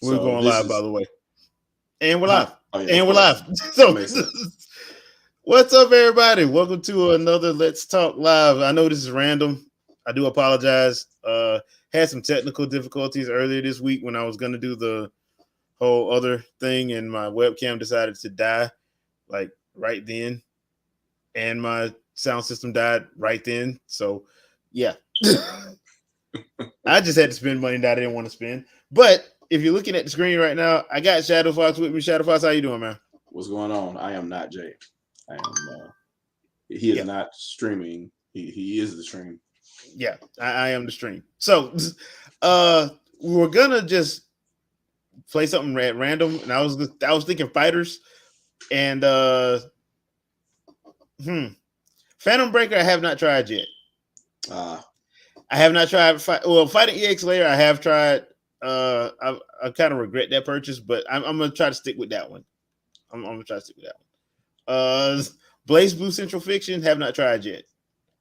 We're So going this live, is by the way. And we're live. Oh, yeah, And of we're course. live. So, Makes sense. what's up, everybody? Welcome to another Let's Talk Live. I know this is random. I do apologize. Had some technical difficulties earlier this week when I was going to do the whole other thing, and my webcam decided to die like right then, and my sound system died right then. So, yeah. I just had to spend money that I didn't want to spend. But if you're looking at the screen right now, I got Shadow Fox with me. Shadow Fox, how you doing, man? What's going on? I am not Jay. I am. He is not streaming. He is the stream. Yeah, I am the stream. So, we were gonna just play something at random, and I was thinking fighters, and Phantom Breaker I have not tried yet. I have not tried. Fighting EX Layer I have tried. I kind of regret that purchase, but I'm gonna try to stick with that one. I'm gonna try to stick with that one. Blaze Blue Central Fiction have not tried yet.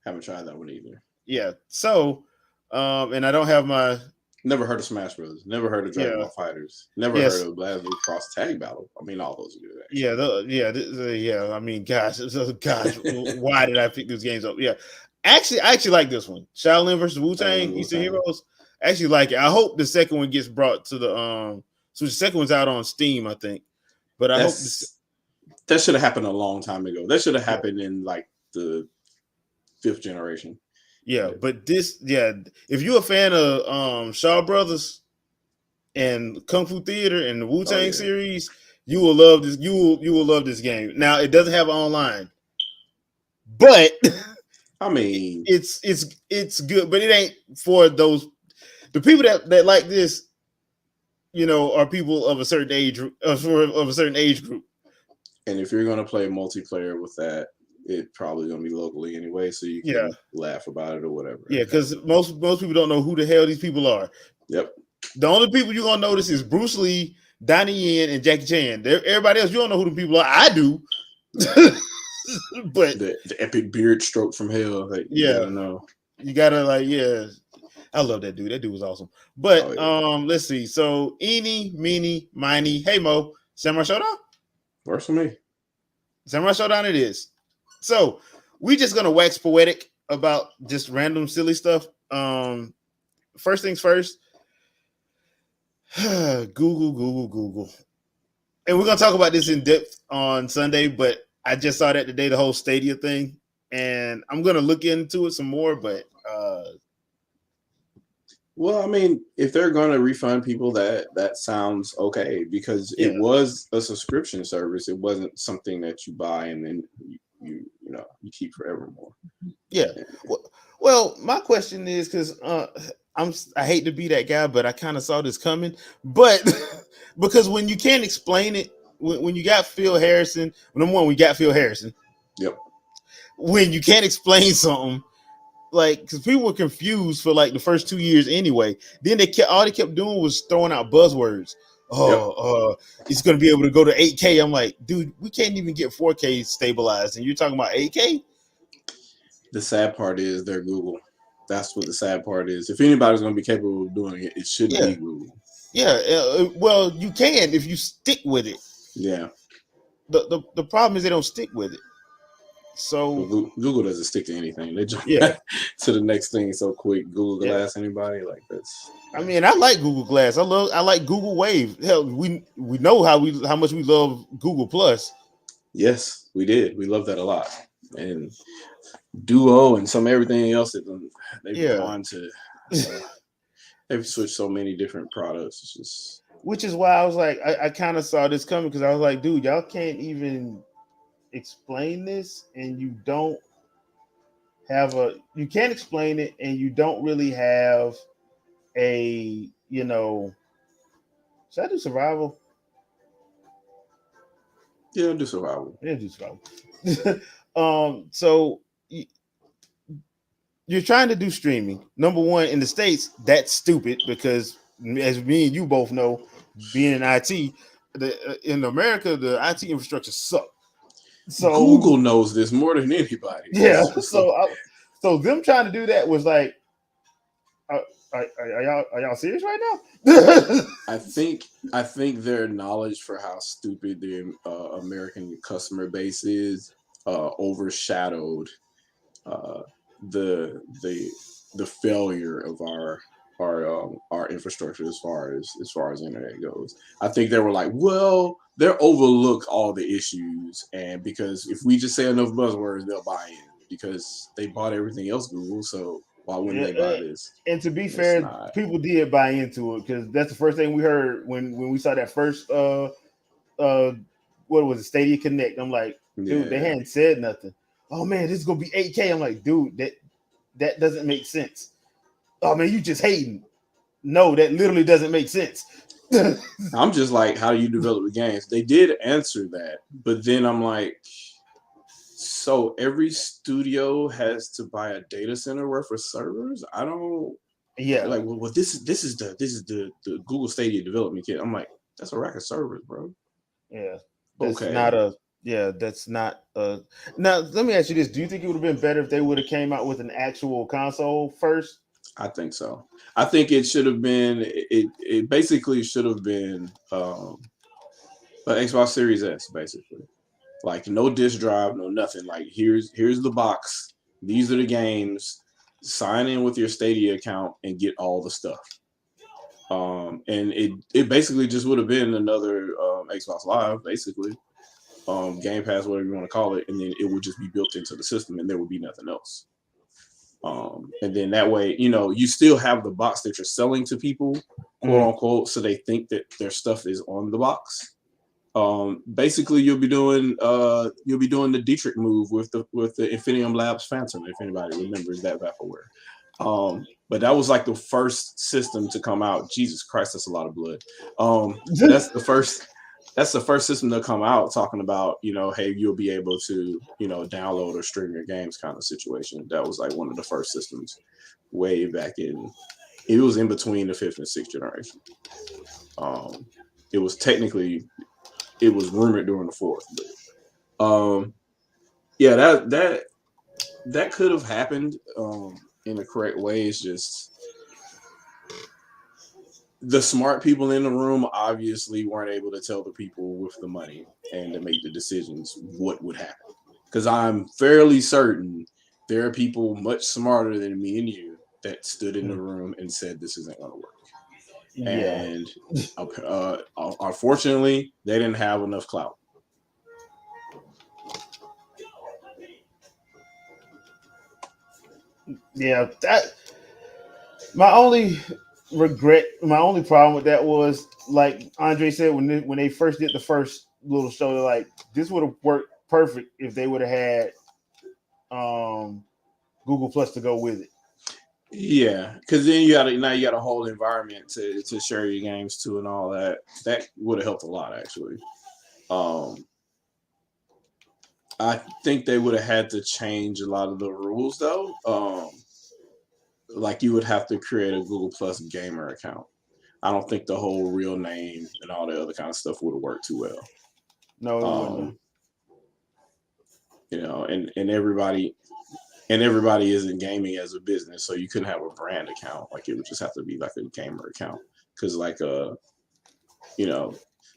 Haven't tried that one either. Yeah. So, and I don't have my. Never heard of Smash Brothers. Never heard of Dragon Ball Fighters. Never heard of Blaze Blue Cross Tag Battle. I mean, all those are good. Actually. Yeah. I mean, gosh, why did I pick these games up? Yeah, I actually like this one. Shaolin versus Wu-Tang, Eastern Heroes. I actually like it. I hope the second one gets brought to the So the second one's out on Steam, I think. But I hope that should have happened a long time ago. That should have happened in like the 5th generation. Yeah, but if you're a fan of Shaw Brothers and Kung Fu Theater and the Wu-Tang series, you will love this. You will love this game. Now it doesn't have online, but I mean, it's good, but it ain't for those the people that like this. You know, are people of a certain age of a certain age group. And if you're gonna play multiplayer with that, it's probably gonna be locally anyway, so you can laugh about it or whatever. Yeah, because most people don't know who the hell these people are. Yep. The only people you're gonna notice is Bruce Lee, Donnie Yen, and Jackie Chan. Everybody else, you don't know who the people are. I do. But the epic beard stroke from hell. Like, you gotta know. You gotta I love that dude. That dude was awesome. But let's see. So eeny, meeny, miny. Hey Mo, Samurai Showdown? Works for me. Samurai Showdown it is. So we just gonna wax poetic about just random silly stuff. First things first. Google. And we're gonna talk about this in depth on Sunday, but I just saw that today, the whole Stadia thing, and I'm gonna look into it some more, but well, I mean, if they're going to refund people, that sounds okay, because it was a subscription service. It wasn't something that you buy and then you keep forevermore. Yeah. Well, my question is, because I hate to be that guy, but I kind of saw this coming. But because when you can't explain it, when you got Phil Harrison, number one, we got Phil Harrison. Yep. When you can't explain something. Like, because people were confused for like the first 2 years anyway. Then all they kept doing was throwing out buzzwords. It's going to be able to go to 8K. I'm like, dude, we can't even get 4K stabilized, and you're talking about 8K. The sad part is they're Google. That's what the sad part is. If anybody's going to be capable of doing it, it should be Google. Yeah. Well, you can if you stick with it. Yeah. The problem is they don't stick with it. So Google doesn't stick to anything. They jump to the next thing so quick. Google Glass, anybody like that's? I mean, I like Google Glass. I like Google Wave. Hell, we know how much we love Google Plus. Yes, we did. We love that a lot. And Duo and everything else that they've gone to. They've switched so many different products. It's just, which is why I was like, I kind of saw this coming, because I was like, dude, y'all can't even explain this, and you can't explain it, and you don't really have a, should I do survival? Yeah, do survival. So you're trying to do streaming. Number one, in the States, that's stupid, because as me and you both know, being in IT, in America, the IT infrastructure sucks. So Google knows this more than anybody. Yeah. So them trying to do that was like, Are y'all serious right now? I think their knowledge for how stupid the American customer base is overshadowed the failure of our infrastructure as far as internet goes. I think they were like, well, they'll overlook all the issues, and because if we just say enough buzzwords, they'll buy in because they bought everything else Google. So why wouldn't they buy this? And to be fair, people did buy into it because that's the first thing we heard when we saw that first what was it, Stadia Connect. I'm like, dude, they hadn't said nothing. Oh man, this is gonna be 8K. I'm like, dude, that doesn't make sense. Oh man, you just hating. No, that literally doesn't make sense. I'm just like, how do you develop the games? They did answer that, but then I'm like, so every studio has to buy a data center worth of servers? I don't. Yeah. Like, well, this is the Google Stadia development kit. I'm like, that's a rack of servers, bro. Yeah. That's not a. Yeah, that's not. Now, let me ask you this: do you think it would have been better if they would have came out with an actual console first? I think so. I think it should have been. It basically should have been an Xbox Series S, basically. Like no disk drive, no nothing. Like here's the box. These are the games. Sign in with your Stadia account and get all the stuff. And it basically just would have been another Xbox Live, basically. Game Pass, whatever you want to call it, and then it would just be built into the system, and there would be nothing else. And then that way, you still have the box that you're selling to people, quote unquote, so they think that their stuff is on the box. Basically, you'll be doing the Dietrich move with the Infinium Labs Phantom, if anybody remembers that vaporware. But that was like the first system to come out. Jesus Christ, that's a lot of blood. That's the first system to come out talking about, hey, you'll be able to, download or stream your games kind of situation. That was like one of the first systems way back in. It was in between the 5th and 6th generation. It was rumored during the 4th. But, yeah, that could have happened in the correct way. It's just the smart people in the room obviously weren't able to tell the people with the money and to make the decisions what would happen. Because I'm fairly certain there are people much smarter than me and you that stood in the room and said this isn't going to work. Yeah. And unfortunately, they didn't have enough clout. Yeah, my only problem with that was, like Andre said, when they first did the first little show, they're like, this would have worked perfect if they would have had Google Plus to go with it. Yeah, because then you got a whole environment to share your games to and all that. That would have helped a lot, actually. I think they would have had to change a lot of the rules, though. Like you would have to create a Google Plus gamer account. I don't think the whole real name and all the other kind of stuff would have worked too well. No, it wouldn't. And everybody isn't gaming as a business, so you couldn't have a brand account. Like it would just have to be like a gamer account, because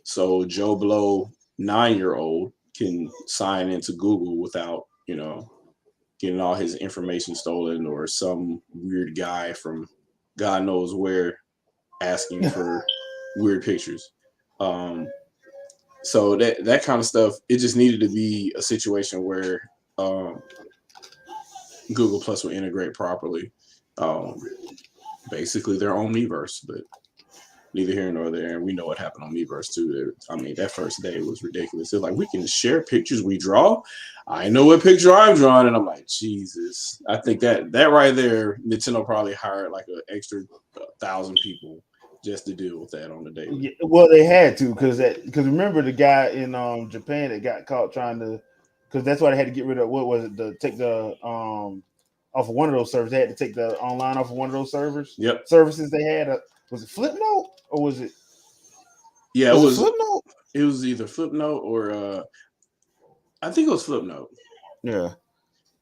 so Joe Blow 9-year-old can sign into Google without getting all his information stolen, or some weird guy from God knows where asking for weird pictures. So that kind of stuff, it just needed to be a situation where Google Plus will integrate properly. Basically their own Miiverse, but neither here nor there. And we know what happened on Miiverse too. I mean, that first day was ridiculous. It's like, we can share pictures we draw. I know what picture I'm drawing, and I'm like, Jesus. I think that right there, Nintendo probably hired like an extra 1,000 people just to deal with that on the day. Yeah, well, they had to, because remember the guy in Japan that got caught trying to, because that's why they had to get rid of, what was it, to take the off of one of those servers. They had to take the online off of one of those servers. Yep. Services they had. Was it Flipnote or was it? Yeah, it was Flipnote. It was either Flipnote or I think it was Flipnote. Yeah.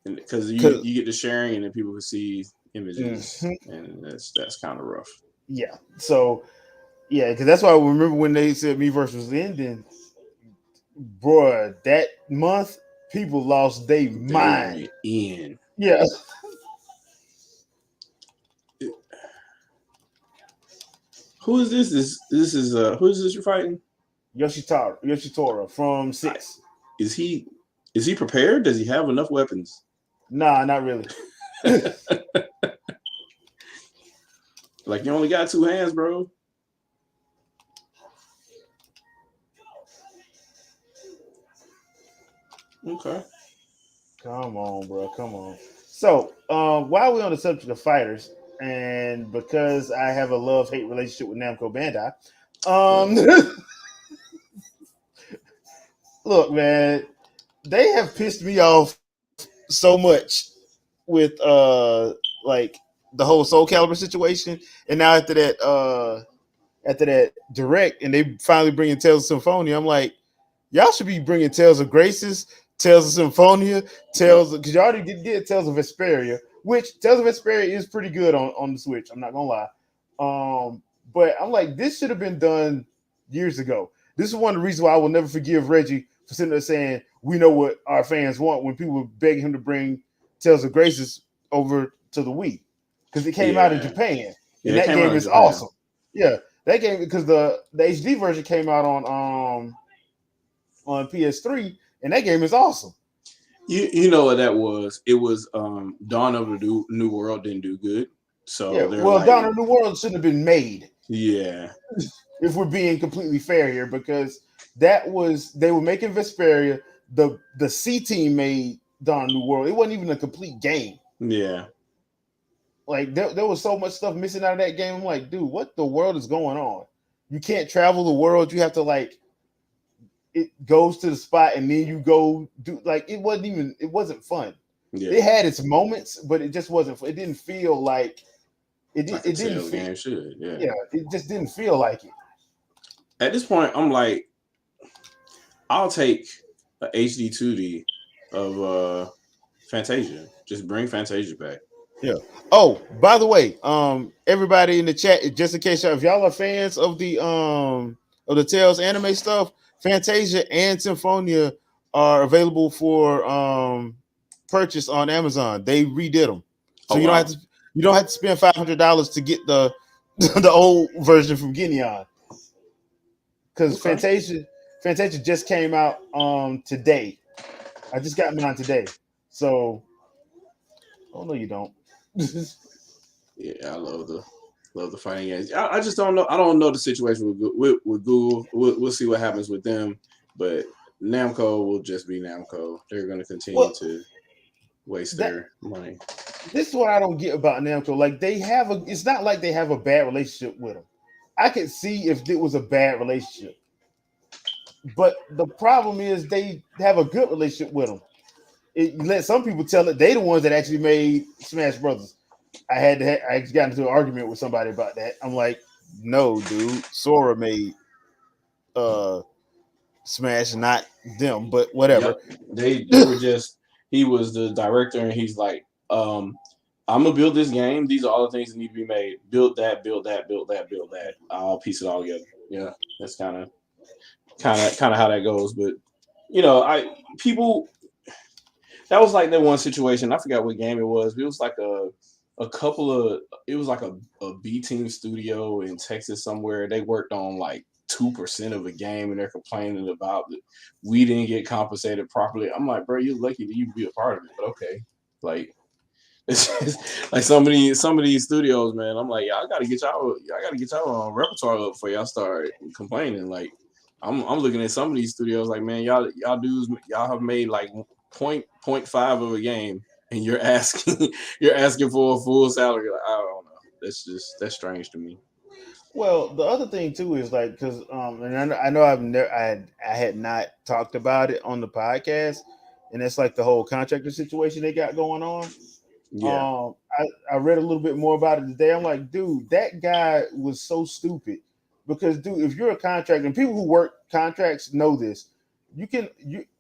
Because you get the sharing, and then people can see images, and that's kind of rough. Yeah. So yeah, because that's why I remember when they said Miiverse was ending, bro. That month, people lost their They mind. went in. Yeah. Who is this? This is who is this you're fighting? Yoshitora from 6. Is he prepared? Does he have enough weapons? Nah, not really. Like, you only got 2 hands, bro. Okay. Come on, bro. Come on. So, while we're on the subject of fighters, and because I have a love-hate relationship with Namco Bandai, look, man, they have pissed me off so much with like the whole Soul Calibur situation, and now after that direct, and they finally bringing Tales of Symphonia, I'm like, y'all should be bringing Tales of Graces, Tales of Symphonia, because you already did Tales of Vesperia, which Tales of Vesperia is pretty good on the Switch. I'm not gonna lie. But I'm like, this should have been done years ago. This is one of the reasons why I will never forgive Reggie for sitting there saying we know what our fans want when people were begging him to bring Tales of Graces over to the Wii because it came out in Japan, and that game is awesome. Yeah, that game because the HD version came out on PS3, and that game is awesome. You know what that was? It was Dawn of the New World didn't do good. So yeah, well, like, Dawn of the New World shouldn't have been made. Yeah. If we're being completely fair here, because they were making Vesperia. The C team made Dawn of the New World. It wasn't even a complete game. Yeah. Like there was so much stuff missing out of that game. I'm like, dude, what the world is going on? You can't travel the world. You have to it goes to the spot and then you go do it wasn't fun. Yeah. It had its moments, but it just wasn't. It didn't feel like it didn't feel. Game should. Yeah, it just didn't feel like it. At this point, I'm like, I'll take a HD 2D of Fantasia. Just bring Fantasia back. Yeah. Oh, by the way, everybody in the chat, just in case if y'all are fans of the Tales anime stuff, Fantasia and Symphonia are available for purchase on Amazon. They redid them, so you don't have to spend $500 to get the the old version from Gideon. Because Fantasia just came out today. I just got mine today, so oh no, you don't. Yeah, I love the fighting games. I just don't know. I don't know the situation with Google. We'll see what happens with them. But Namco will just be Namco. They're going to continue to waste their money. This is what I don't get about Namco. Like it's not like they have a bad relationship with them. I could see if it was a bad relationship. But the problem is they have a good relationship with them. You let some people tell it they the ones that actually made Smash Brothers. I got into an argument with somebody about that. I'm like, no, dude, Sora made Smash, not them, but whatever. Yep. They were just he was the director and he's like, I'm gonna build this game. These are all the things that need to be made. Build that, build that, build that, build that. I'll piece it all together. Yeah, that's kind of how that goes. But that was like that one situation. I forgot what game it was. It was like it was like a B team studio in Texas somewhere. They worked on like 2% of a game and they're complaining about that we didn't get compensated properly. I'm like, bro, you're lucky that you be a part of it, but okay. Like it's just, like some of these studios, man. I'm like, I gotta get y'all repertoire up before y'all start complaining. Like I'm looking at some of these studios like, man, y'all have made like 0.5 of a game and you're asking for a full salary. Like, I don't know. That's strange to me. Well, the other thing too is like because and I know I had not talked about it on the podcast, and that's like the whole contractor situation they got going on. Yeah. I read a little bit more about it today. I'm like, dude, that guy was so stupid because, dude, if you're a contractor and people who work contracts know this,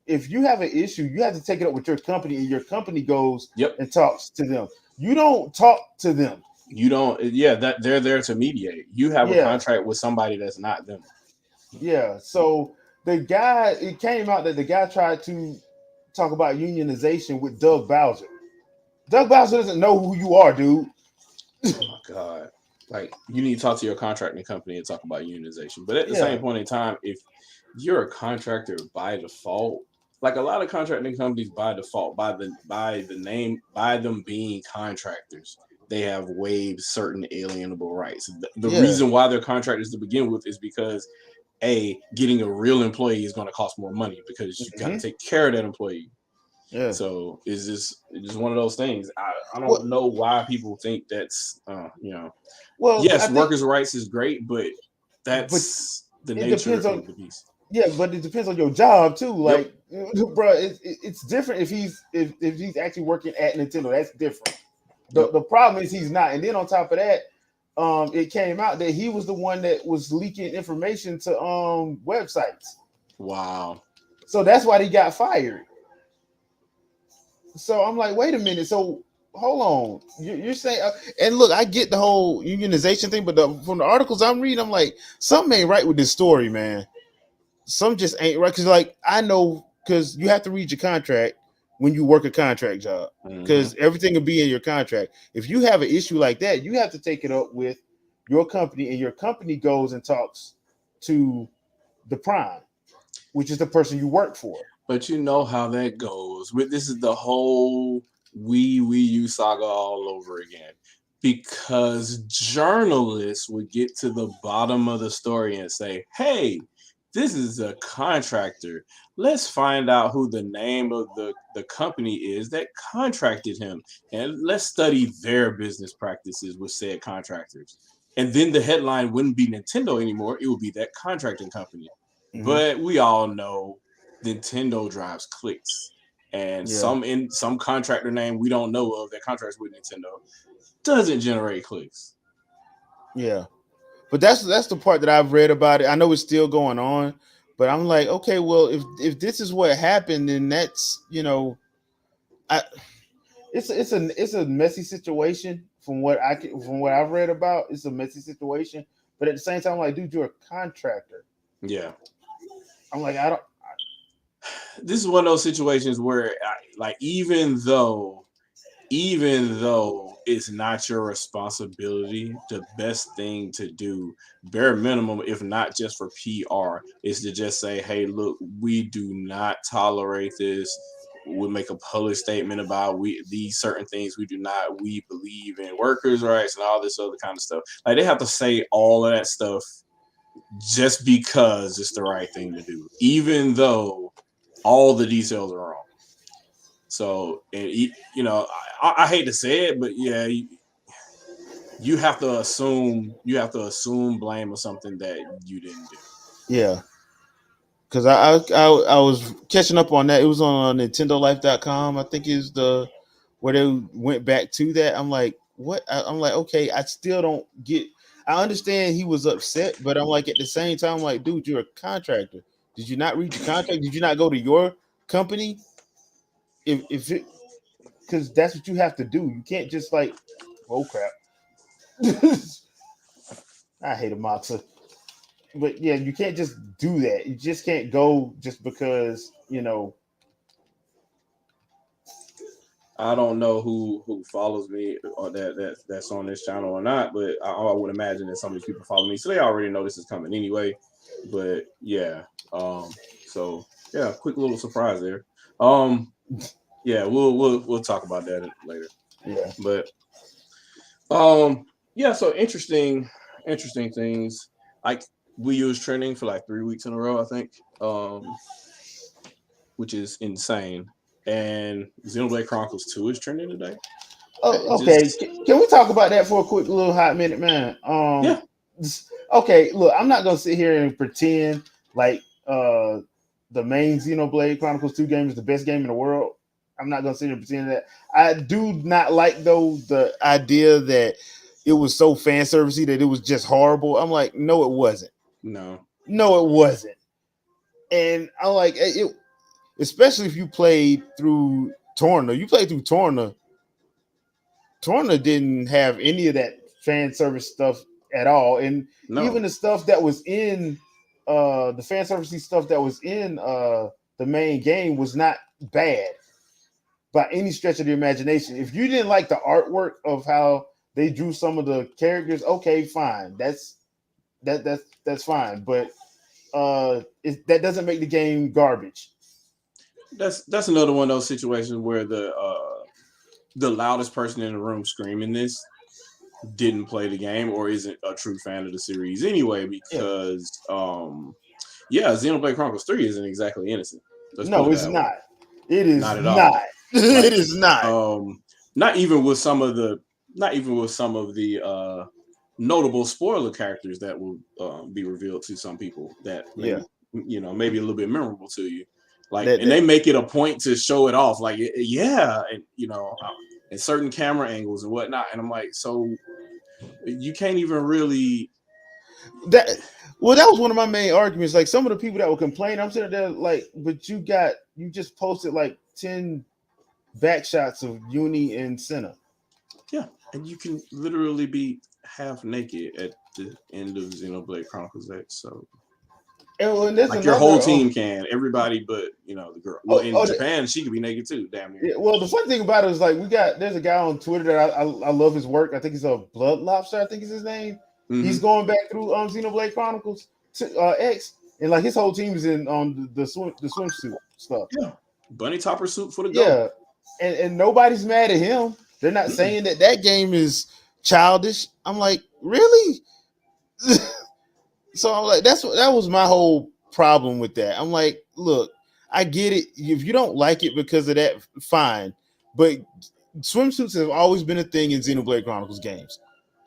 if you have an issue, you have to take it up with your company, and your company goes and talks to them. You don't talk to them. You don't. Yeah, that they're there to mediate. You have a Yeah. contract with somebody that's not them. Yeah. So the guy, it came out that the guy tried to talk about unionization with Doug Bowser. Doug Bowser doesn't know who you are, dude. Oh my god! Like you need to talk to your contracting company and talk about unionization. But at the Yeah. same point in time, if you're a contractor by default, like a lot of contracting companies by default, by the name, by them being contractors, they have waived certain alienable rights. The Yeah. reason why they're contractors to begin with is because getting a real employee is going to cost more money because you got to take care of that employee. Yeah. So is this one of those things? I Well, don't know why people think that's well, I yes, think, workers' rights is great, but but that's the it nature depends on. of the beast. Yeah, but it depends on your job too. Yep. Like, bro, it's different if he's actually working at Nintendo. That's different. Yep. The problem is he's not. And then on top of that, it came out that he was the one that was leaking information to websites. Wow. So that's why he got fired. So I'm like, wait a minute. So hold on. You're saying, and look, I get the whole unionization thing, but from the articles I'm reading, I'm like, something ain't right with this story, man. Some just ain't right. Because, like, I know, because you have to read your contract when you work a contract job, because everything will be in your contract. If you have an issue like that, you have to take it up with your company, and your company goes and talks to the prime, which is the person you work for. But you know how that goes. This is the whole Wii U saga all over again. Because journalists would get to the bottom of the story and say, hey, this is a contractor. Let's find out who the name of the company is that contracted him. And let's study their business practices with said contractors. And then the headline wouldn't be Nintendo anymore. It would be that contracting company. But we all know Nintendo drives clicks. And some contractor name we don't know of that contracts with Nintendo doesn't generate clicks. Yeah. But that's the part that I've read about it. I know it's still going on, but I'm like, okay, well, if this is what happened, then that's it's a messy situation from what I've read about. It's a messy situation, but at the same time, I'm like, dude, you're a contractor. Yeah. I'm like, This is one of those situations where, even though it's not your responsibility, the best thing to do, bare minimum, if not just for PR, is to just say, hey, look, we do not tolerate this. We make a public statement about these certain things we do not. We believe in workers' rights and all this other kind of stuff. Like, they have to say all of that stuff just because it's the right thing to do, even though all the details are wrong. So, and I hate to say it, but yeah, you have to assume blame of something that you didn't do. Yeah, because I was catching up on that. It was on NintendoLife.com. I think is the where they went back to that. I'm like, what? I'm like, okay, I still don't get. I understand he was upset, but I'm like, at the same time, I'm like, dude, you're a contractor. Did you not read your contract? Did you not go to your company? If it, because that's what you have to do. You can't just like, oh crap. I hate a Moxa. But yeah, you can't just do that. You just can't go just because, I don't know who follows me or that's on this channel or not, but I would imagine that some of these people follow me, so they already know this is coming anyway. But yeah, so yeah, quick little surprise there. Yeah, we'll talk about that later. Yeah. But yeah, so interesting things. Like, Wii U is trending for like 3 weeks in a row, I think, which is insane. And Xenoblade Chronicles 2 is trending today. Oh, okay. Can we talk about that for a quick little hot minute, man? Yeah. Okay, look, I'm not gonna sit here and pretend like the main Xenoblade Chronicles 2 game is the best game in the world. I'm not gonna sit here and pretend that. I do not like though the idea that it was so fan servicey that it was just horrible. I'm like, no, it wasn't. No, it wasn't. And I like it, especially if you played through Torna. You played through Torna. Torna didn't have any of that fan service stuff at all, and even the stuff that was in the fan servicey stuff that was in the main game was not bad by any stretch of the imagination. If you didn't like the artwork of how they drew some of the characters, okay, fine, that's fine, but that doesn't make the game garbage. That's another one of those situations where the loudest person in the room screaming this didn't play the game or isn't a true fan of the series anyway, because Xenoblade Chronicles 3 isn't exactly innocent. No, it's not. It is not at all. It is not. Not even with some of the notable spoiler characters that will be revealed to some people that maybe a little bit memorable to you. Like, they make it a point to show it off, like, and in certain camera angles and whatnot. And I'm like, so you can't even really. That was one of my main arguments. Like, some of the people that would complain, I'm sitting there like, but you just posted like 10 back shots of Uni and Senna. Yeah, and you can literally be half naked at the end of Xenoblade Chronicles X. So. And like your whole team can, everybody but the girl. Well, in Japan, she could be naked too. Damn near. Yeah, well, the funny thing about it is like there's a guy on Twitter that I love his work. I think he's a Blood Lobster. I think is his name. Mm-hmm. He's going back through Xenoblade Chronicles X, and like his whole team is in the swimsuit stuff. Yeah, bunny topper suit for the goal. Yeah, and nobody's mad at him. They're not saying that game is childish. I'm like, really? So I'm like, that was my whole problem with that. I'm like, look, I get it. If you don't like it because of that, fine. But swimsuits have always been a thing in Xenoblade Chronicles games.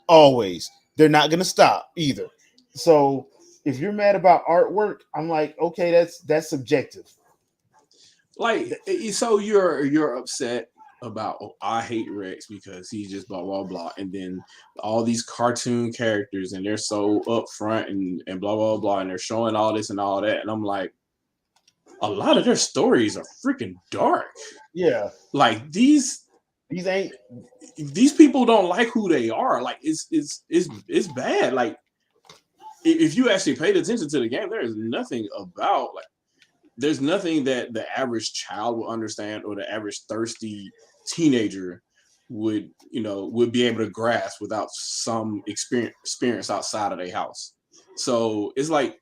Always. They're not going to stop either. So if you're mad about artwork, I'm like, okay, that's subjective. Like, so you're upset about, I hate Rex because he's just blah blah blah, and then all these cartoon characters and they're so upfront and blah blah blah, and they're showing all this and all that, and I'm like, a lot of their stories are freaking dark. Yeah, like these people don't like who they are. Like, it's bad. Like, if you actually paid attention to the game, there is nothing about, like, there's nothing that the average child will understand or the average thirsty teenager would be able to grasp without some experience outside of their house. So it's like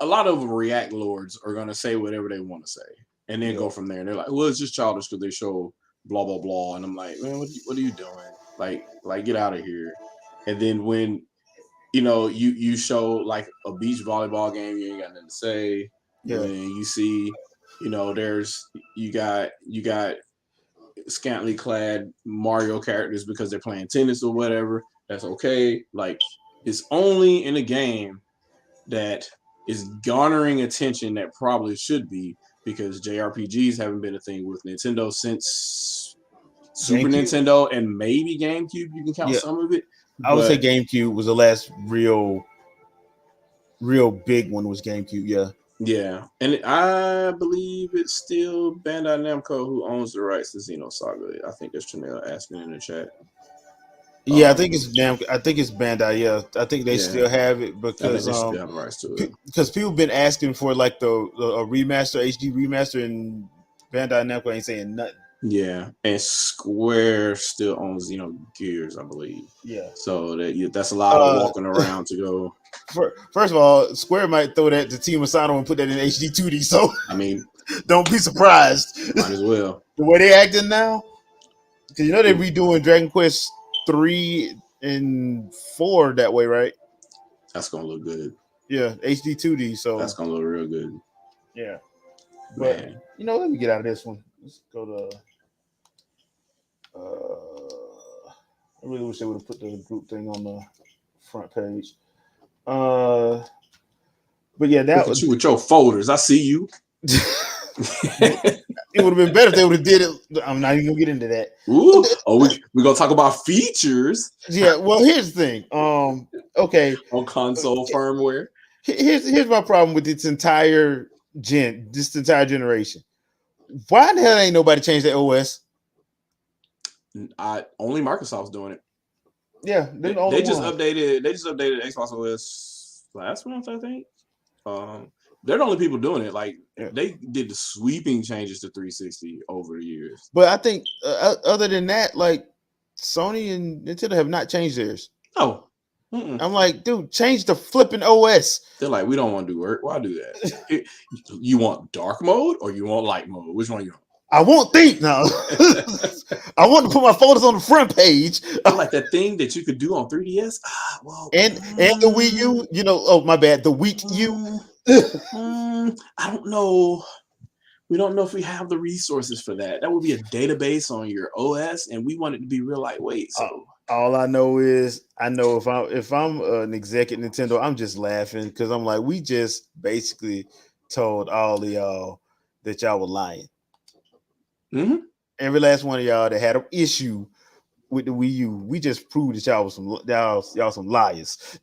a lot of React lords are going to say whatever they want to say and then go from there. And they're like, well, it's just childish because they show blah, blah, blah. And I'm like, man, what are you doing? Like get out of here. And then when, you show like a beach volleyball game, you ain't got nothing to say. Yeah. And you see, you got scantily clad Mario characters because they're playing tennis or whatever. That's okay. Like, it's only in a game that is garnering attention that probably should be, because JRPGs haven't been a thing with Nintendo since Super Nintendo and maybe GameCube. You can count some of it. I would say GameCube was the last real big one. Was GameCube? Yeah, and I believe it's still Bandai Namco who owns the rights to Xenosaga. I think that's Chanel asking in the chat. Yeah, I think it's Bandai. Yeah, I think they still have it because they still have the rights to it. Because people have been asking for like a remaster, HD remaster, and Bandai Namco ain't saying nothing. Yeah, and Square still owns Gears, I believe. Yeah, so that's a lot of walking around to go. First of all, Square might throw that to Team Asano and put that in HD 2D. So I mean, don't be surprised. Might as well. The way they acting now, because they're redoing Dragon Quest 3 and 4 that way, right? That's gonna look good. Yeah, HD 2D. So that's gonna look real good. Yeah, but let me get out of this one. Let's go to. I really wish they would have put the group thing on the front page. But yeah, that was you with your folders. I see you. It would have been better if they would have did it. I'm not even gonna get into that. Ooh. We're gonna talk about features. Yeah. Well, here's the thing. Okay. On console firmware. Here's my problem with this entire generation. Why in the hell ain't nobody changed their OS? Only Microsoft's doing it. Yeah, they just updated. They just updated Xbox OS last month, I think. They're the only people doing it. Like they did the sweeping changes to 360 over the years. But I think other than that, like Sony and Nintendo have not changed theirs. Oh, I'm like, dude, change the flipping OS. They're like, we don't want to do work. Why do that? You want dark mode or you want light mode? Which one you want? I won't think now. I want to put my photos on the front page. Like that thing that you could do on 3DS. And the Wii U, you know. Oh, my bad. The Wii U. I don't know. We don't know if we have the resources for that. That would be a database on your OS, and we want it to be real lightweight. So all I know is if I'm an exec at Nintendo, I'm just laughing because I'm like, we just basically told all of y'all that y'all were lying. Mm-hmm. Every last one of y'all that had an issue with the Wii U, we just proved that y'all some liars.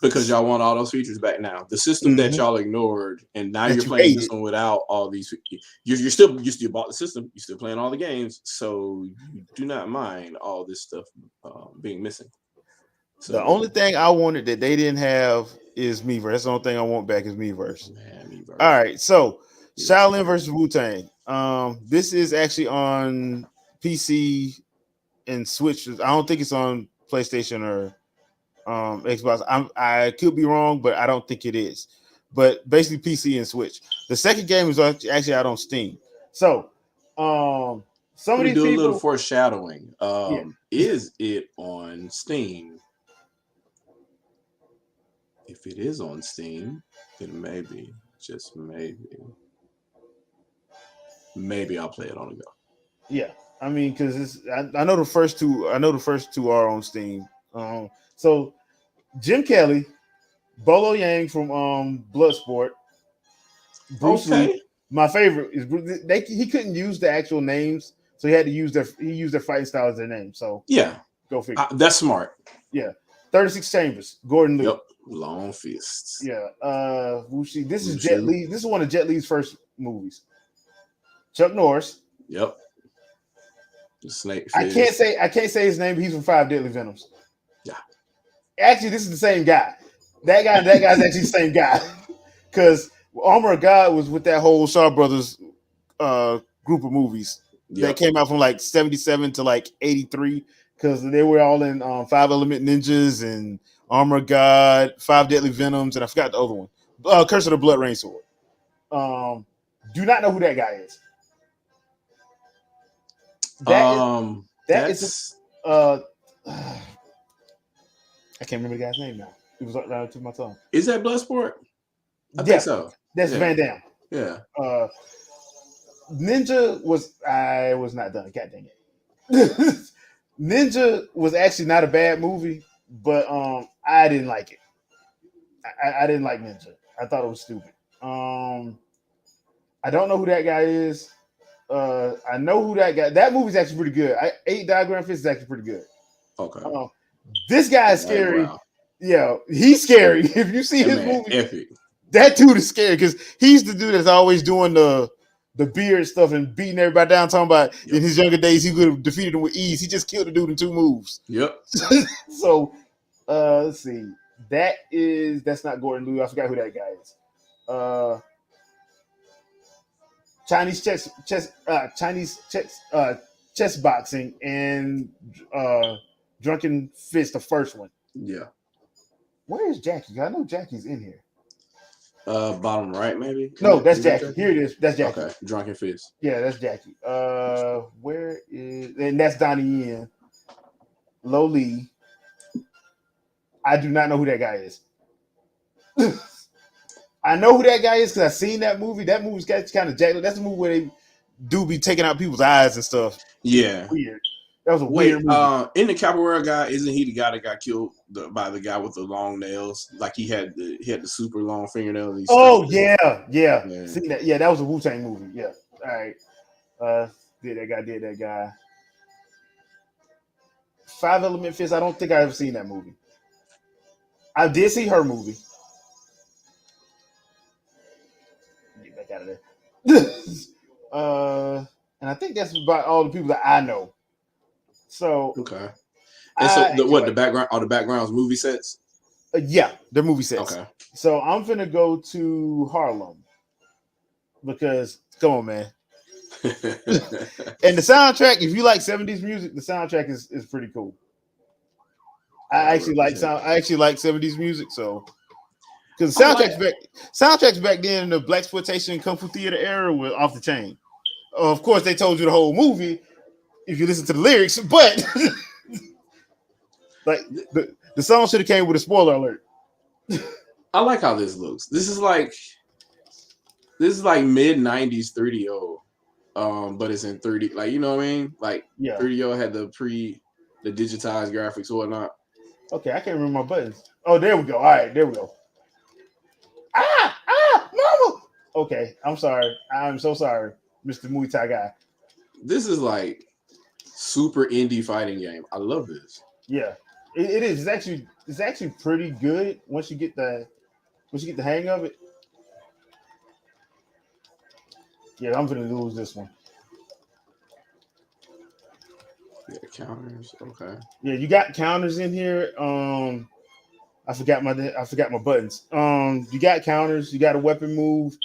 Because y'all want all those features back now. The system that y'all ignored, and now you're playing this one without all these. You still bought the system. You're still playing all the games, so you do not mind all this stuff being missing. So the only thing I wanted that they didn't have is Miiverse. That's the only thing I want back is Miiverse. Miiverse. All right, so Shaolin versus Wu-Tang. This is actually on PC and Switch. I don't think it's on PlayStation or Xbox. I could be wrong, but I don't think it is. But basically PC and Switch. The second game is actually out on Steam. So some of these do people, a little foreshadowing. Is it on Steam? If it is on Steam, then maybe, just maybe I'll play it on the go. Yeah, I mean, because I know the first two. I know the first two are on Steam. So Jim Kelly, Bolo Yang from Bloodsport, Bruce Lee. My favorite is he couldn't use the actual names, so he had to use their fighting style as their name. So yeah, go figure. That's smart. Yeah, 36 Chambers, Gordon Liu. Yep, long fists. Yeah, Wuxi. This is Jet Li. This is one of Jet Li's first movies. Chuck Norris. Yep. The Snake. I can't say his name, but he's from Five Deadly Venoms. Yeah. Actually, this is the same guy. That guy's actually the same guy. Because Armor of God was with that whole Shaw Brothers group of movies that came out from like 77 to like 83. Because they were all in Five Element Ninjas and Armor of God, Five Deadly Venoms, and I forgot the other one. Curse of the Blood Rain Sword. Do not know who that guy is. That is I can't remember the guy's name now. It was right to my tongue. Is that Bloodsport? I think so. That's Van Damme. Yeah. Ninja I was not done. God dang it. Ninja was actually not a bad movie, but I didn't like it. I didn't like Ninja. I thought it was stupid. I don't know who that guy is. I know who that guy. That movie's actually pretty good. 8 Diagram Fist is actually pretty good. Okay. This guy is scary. Wow. Yeah, he's scary. If you see his movie, epic. That dude is scary because he's the dude that's always doing the beard stuff and beating everybody down. Talking about in his younger days, he could have defeated him with ease. He just killed the dude in 2 moves. Yep. So, let's see. That's not Gordon Liu. I forgot who that guy is. Chinese chess boxing and Drunken Fist, the first one. Yeah. Where is Jackie? I know Jackie's in here. Bottom right, maybe. No, that's Jackie. Here it is. That's Jackie. Okay, Drunken Fist. Yeah, that's Jackie. Where is? And that's Donnie Yen. Lo Lee. I do not know who that guy is. I know who that guy is because I've seen that movie. That movie's kind of jacked. That's the movie where they do be taking out people's eyes and stuff. Yeah. Weird. That was a weird movie. In the Capoeira guy, isn't he the guy that got killed by the guy with the long nails? Like he had the super long fingernails. Yeah. See that? Yeah, that was a Wu-Tang movie. Yeah. All right. Did that guy. Five Element Fist. I don't think I ever seen that movie. I did see her movie. Get back out of there. I think that's about all the people that I know. So okay. And so the background? Are the backgrounds movie sets? Yeah, they're movie sets. Okay. So I'm gonna go to Harlem because come on, man. And the soundtrack, if you like 70s music, the soundtrack is pretty cool. I actually like 70s music, so because soundtracks back then in the blaxploitation kung fu theater era were off the chain. Of course, they told you the whole movie if you listen to the lyrics, but like the song should have came with a spoiler alert. I like how this looks. This is like mid 90s 3DO. But it's in 3D. Like, you know what I mean? Like 3DO had the digitized graphics or whatnot. Okay, I can't remember my buttons. Oh, there we go. All right, there we go. Mama. Okay, I'm sorry. I'm so sorry, Mr. Muay Thai guy. This is like super indie fighting game. I love this. Yeah, it is. It's actually pretty good once you get the hang of it. Yeah, I'm gonna lose this one. Yeah, counters. Okay. Yeah, you got counters in here. I forgot my buttons. You got counters. You got a weapon move.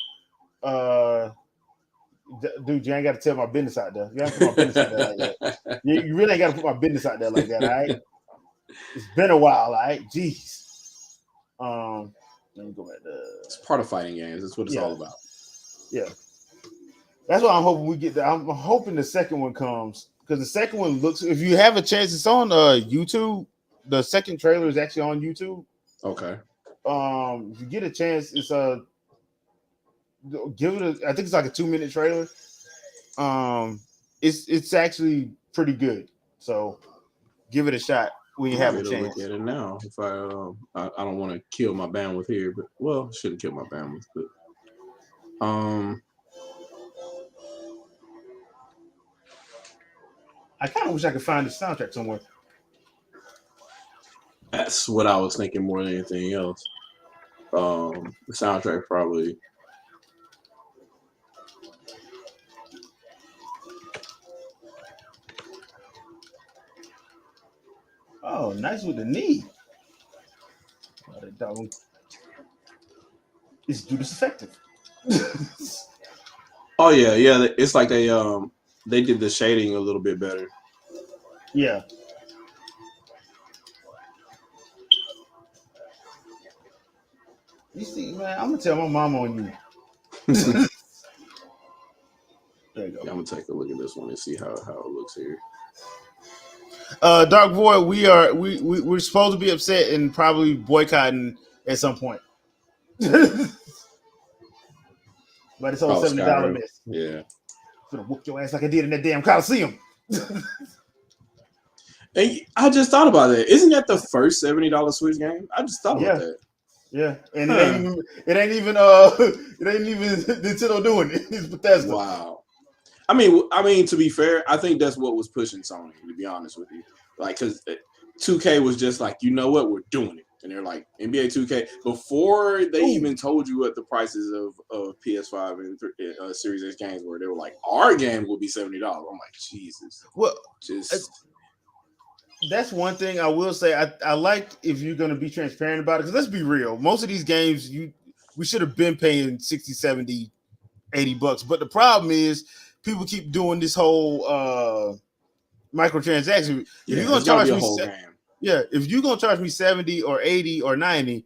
Dude, you ain't got to tell my business out there. You ain't put my business out there like that. You really ain't got to put my business out there like that. All right. It's been a while. All right. Jeez. Let me go back to. It's part of fighting games. That's what it's all about. Yeah. That's why I'm hoping we get that. I'm hoping the second one comes because the second one looks. If you have a chance, it's on YouTube. The second trailer is actually on YouTube. Okay. If you get a chance, it's give it I think it's like a 2-minute trailer. It's actually pretty good. So give it a shot when you have a chance. Look at it now. If I don't want to kill my bandwidth here, but well, shouldn't kill my bandwidth, but I kind of wish I could find the soundtrack somewhere. That's what I was thinking more than anything else. The soundtrack probably. Oh, nice with the knee. Is Judas effective? Oh yeah. It's like they did the shading a little bit better. Yeah. You see, man, I'm gonna tell my mom on you. There you go. Yeah, I'm gonna take a look at this one and see how it looks here. Dark Void, we're supposed to be upset and probably boycotting at some point. But it's all $70 miss. Yeah. I'm gonna whoop your ass like I did in that damn Coliseum. And I just thought about that. Isn't that the first $70 Switch game? I just thought about that. Yeah, and it ain't even Nintendo doing it. It's Bethesda. Wow. I mean, to be fair, I think that's what was pushing Sony. To be honest with you, like, because 2K was just like, you know what, we're doing it, and they're like NBA 2K before they even told you what the prices of PS5 and Series X games were. They were like, our game will be $70. I'm like, Jesus. Well, that's one thing I will say. I like if you're going to be transparent about it, because let's be real. Most of these games, we should have been paying 60, 70, $80. But the problem is people keep doing this whole microtransaction. If you're going to charge me if you're going to charge me 70 or 80 or 90,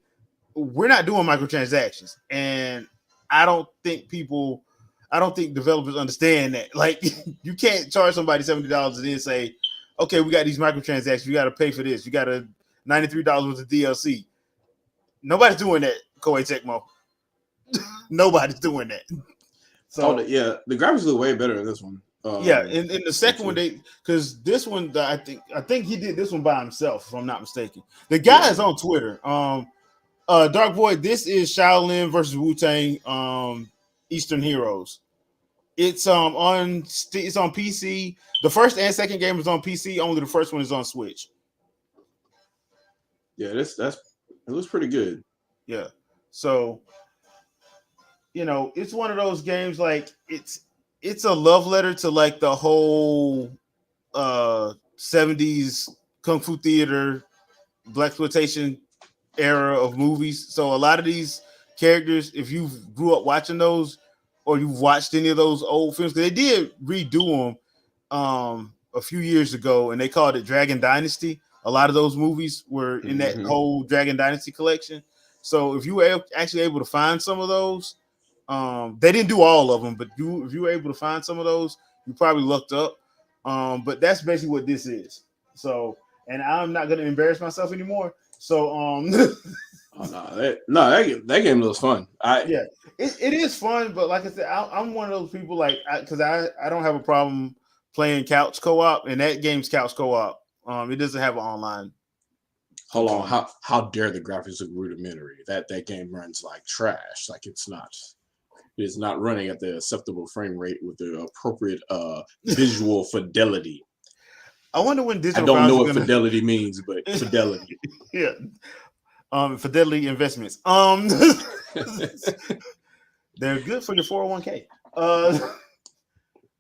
we're not doing microtransactions. And I don't think developers understand that. Like, you can't charge somebody $70 and then say, okay, we got these microtransactions. You got to pay for this. You got a $93 worth of DLC. Nobody's doing that, Koei Tecmo. Nobody's doing that. So the graphics look way better in this one. In the second one, because this one, I think he did this one by himself, if I'm not mistaken. The guy is on Twitter. Dark Void. This is Shaolin versus Wu-Tang. Eastern Heroes. It's on PC. The first and second game is on PC. Only the first one is on Switch. Yeah, it looks pretty good. Yeah. So, it's one of those games like it's a love letter to like the whole 70s kung fu theater blaxploitation era of movies. So a lot of these characters, if you grew up watching those or you've watched any of those old films, because they did redo them a few years ago, and they called it Dragon Dynasty. A lot of those movies were in that whole Dragon Dynasty collection. So if you were actually able to find some of those, they didn't do all of them, but if you were able to find some of those, you probably looked up. But that's basically what this is. So, and I'm not going to embarrass myself anymore. So, that game looks fun. Yeah, it is fun, but like I said, I'm one of those people like because I don't have a problem playing couch co-op, and that game's couch co-op. It doesn't have an online. Hold on, how dare the graphics look rudimentary? That game runs like trash. Like it's not running at the acceptable frame rate with the appropriate visual fidelity. I wonder when digital. I don't know what fidelity means, but fidelity. Yeah. Fidelity Investments. They're good for your 401k.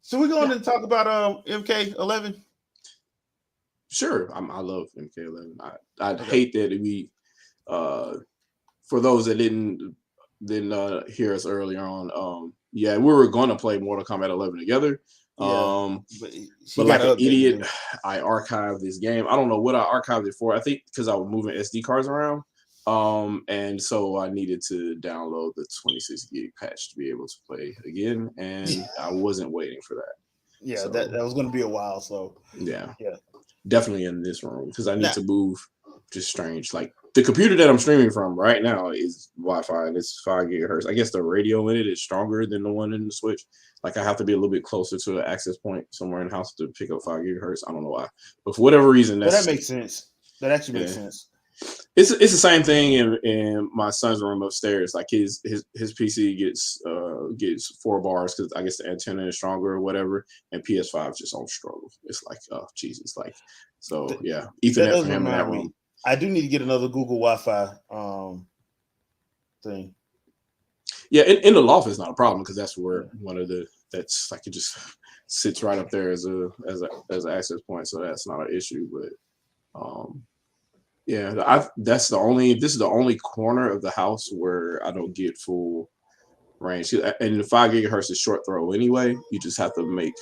So we're going to talk about MK11. Sure, I love MK11. I'd hate that we, for those that didn't hear us earlier on, we were going to play Mortal Kombat 11 together. But like an idiot, I archived this game. I don't know what I archived it for. I think because I was moving SD cards around. And so I needed to download the 26 gig patch to be able to play again, and I wasn't waiting for that. Yeah, so, that was going to be a while. So yeah, definitely in this room because I need to move. Just strange. Like the computer that I'm streaming from right now is Wi-Fi and it's 5 gigahertz. I guess the radio in it is stronger than the one in the Switch. Like I have to be a little bit closer to the access point somewhere in the house to pick up 5 gigahertz. I don't know why, but for whatever reason, that makes sense. That actually makes sense. It's the same thing in my son's room upstairs. Like his PC gets 4 bars because I guess the antenna is stronger or whatever, and PS5 just on struggle. It's like, oh Jesus, like so yeah. Ethernet for him in that room. I do need to get another Google Wi-Fi thing. Yeah, in the loft is not a problem because that's where that's like it just sits right up there as an access point, so that's not an issue. But this is the only corner of the house where I don't get full range. And the 5 gigahertz is short throw anyway. You just have to make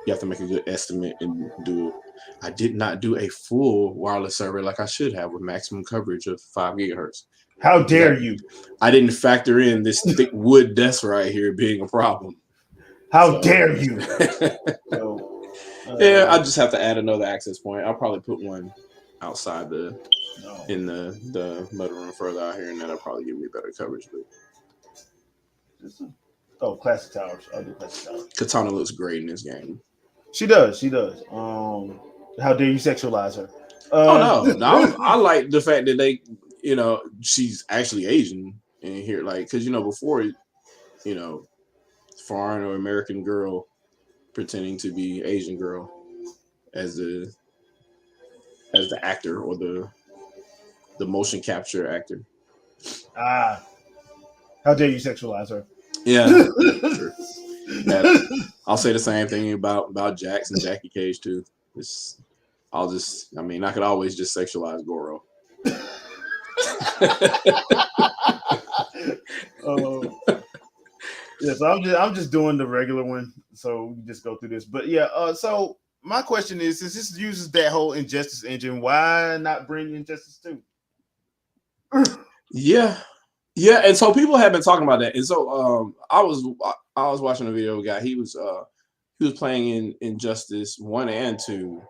a good estimate and do it. I did not do a full wireless survey like I should have with maximum coverage of 5 gigahertz. How dare you? I didn't factor in this thick wood desk right here being a problem. How dare you? I just have to add another access point. I'll probably put one outside in the mudroom further out here, and that'll probably give me better coverage. But Classic Towers. I'll do Classic Towers. Katana looks great in this game. She does. How dare you sexualize her? No. I like the fact that they, she's actually Asian in here, like because before, foreign or American girl pretending to be Asian girl as the actor or the motion capture actor. How dare you sexualize her? Yeah, sure. I'll say the same thing about Jax and Jackie Cage too. I could always just sexualize Goro. So I'm just doing the regular one, so we can just go through this. But so my question is, since this uses that whole Injustice engine, why not bring Injustice 2? Yeah, and so people have been talking about that, and so I was watching a video guy. He was playing in Injustice 1 and 2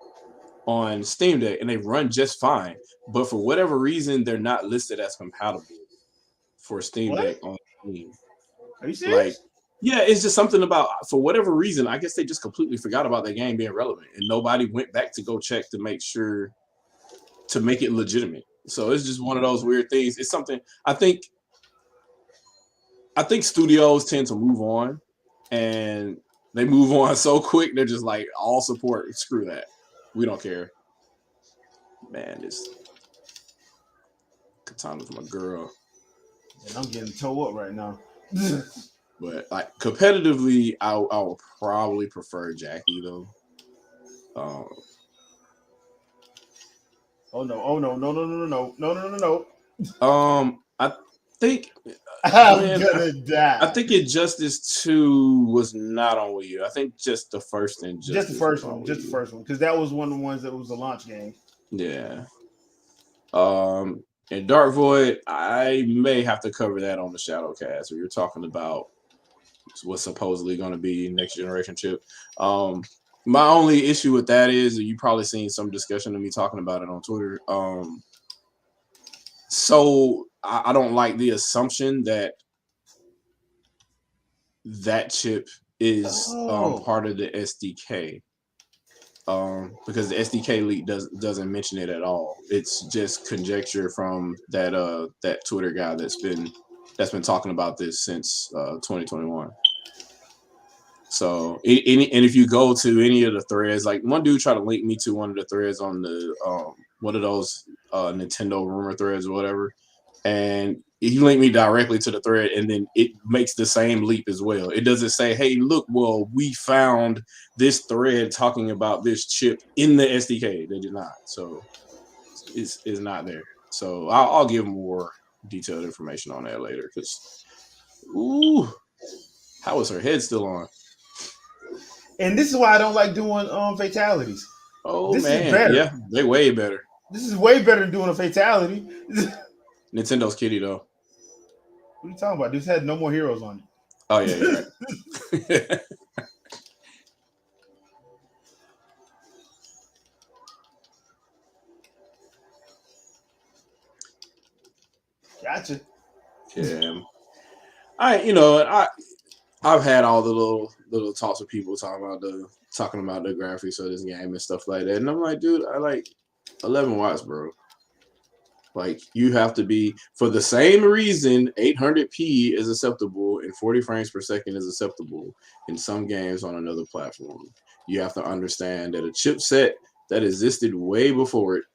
on Steam Deck, and they run just fine. But for whatever reason, they're not listed as compatible for Steam Deck on Steam. Are you serious? It's just something about, for whatever reason, I guess they just completely forgot about that game being relevant, and nobody went back to go check to make sure to make it legitimate. So it's just one of those weird things. It's something I think studios tend to move on, and they move on so quick. They're just like, all support, screw that. We don't care. Man, this Katana's my girl. And I'm getting toe up right now. But like competitively, I will probably prefer Jackie though. Oh no. I think I'm gonna die. I think Injustice 2 was not on Wii U. I think just the first Injustice. Just the first one, because that was one of the ones that was a launch game. Yeah. And Dark Void, I may have to cover that on the Shadowcast, where you're talking about what's supposedly going to be next generation chip. My only issue with that is you probably seen some discussion of me talking about it on Twitter. So I don't like the assumption that chip is part of the SDK. Because the SDK leak doesn't mention it at all. It's just conjecture from that Twitter guy that's been talking about this since 2021. So and if you go to any of the threads, like one dude tried to link me to one of the threads on the one of those Nintendo rumor threads or whatever, and he linked me directly to the thread, and then it makes the same leap as well. It doesn't say, hey, look, well, we found this thread talking about this chip in the SDK. They did not. So it's not there. So I'll give more detailed information on that later. Because, how is her head still on? And this is why I don't like doing fatalities. Oh, this man. Is better. Yeah, they're way better. This is way better than doing a fatality. Nintendo's kitty, though. What are you talking about? This had no more heroes on it. Oh, yeah, you're right. Gotcha. Yeah. I've had all the little talks with people talking about the graphics of this game and stuff like that. And I'm like, dude, I like 11 watts, bro. Like, you have to be, for the same reason 800p is acceptable and 40 frames per second is acceptable in some games on another platform. You have to understand that a chipset that existed way before it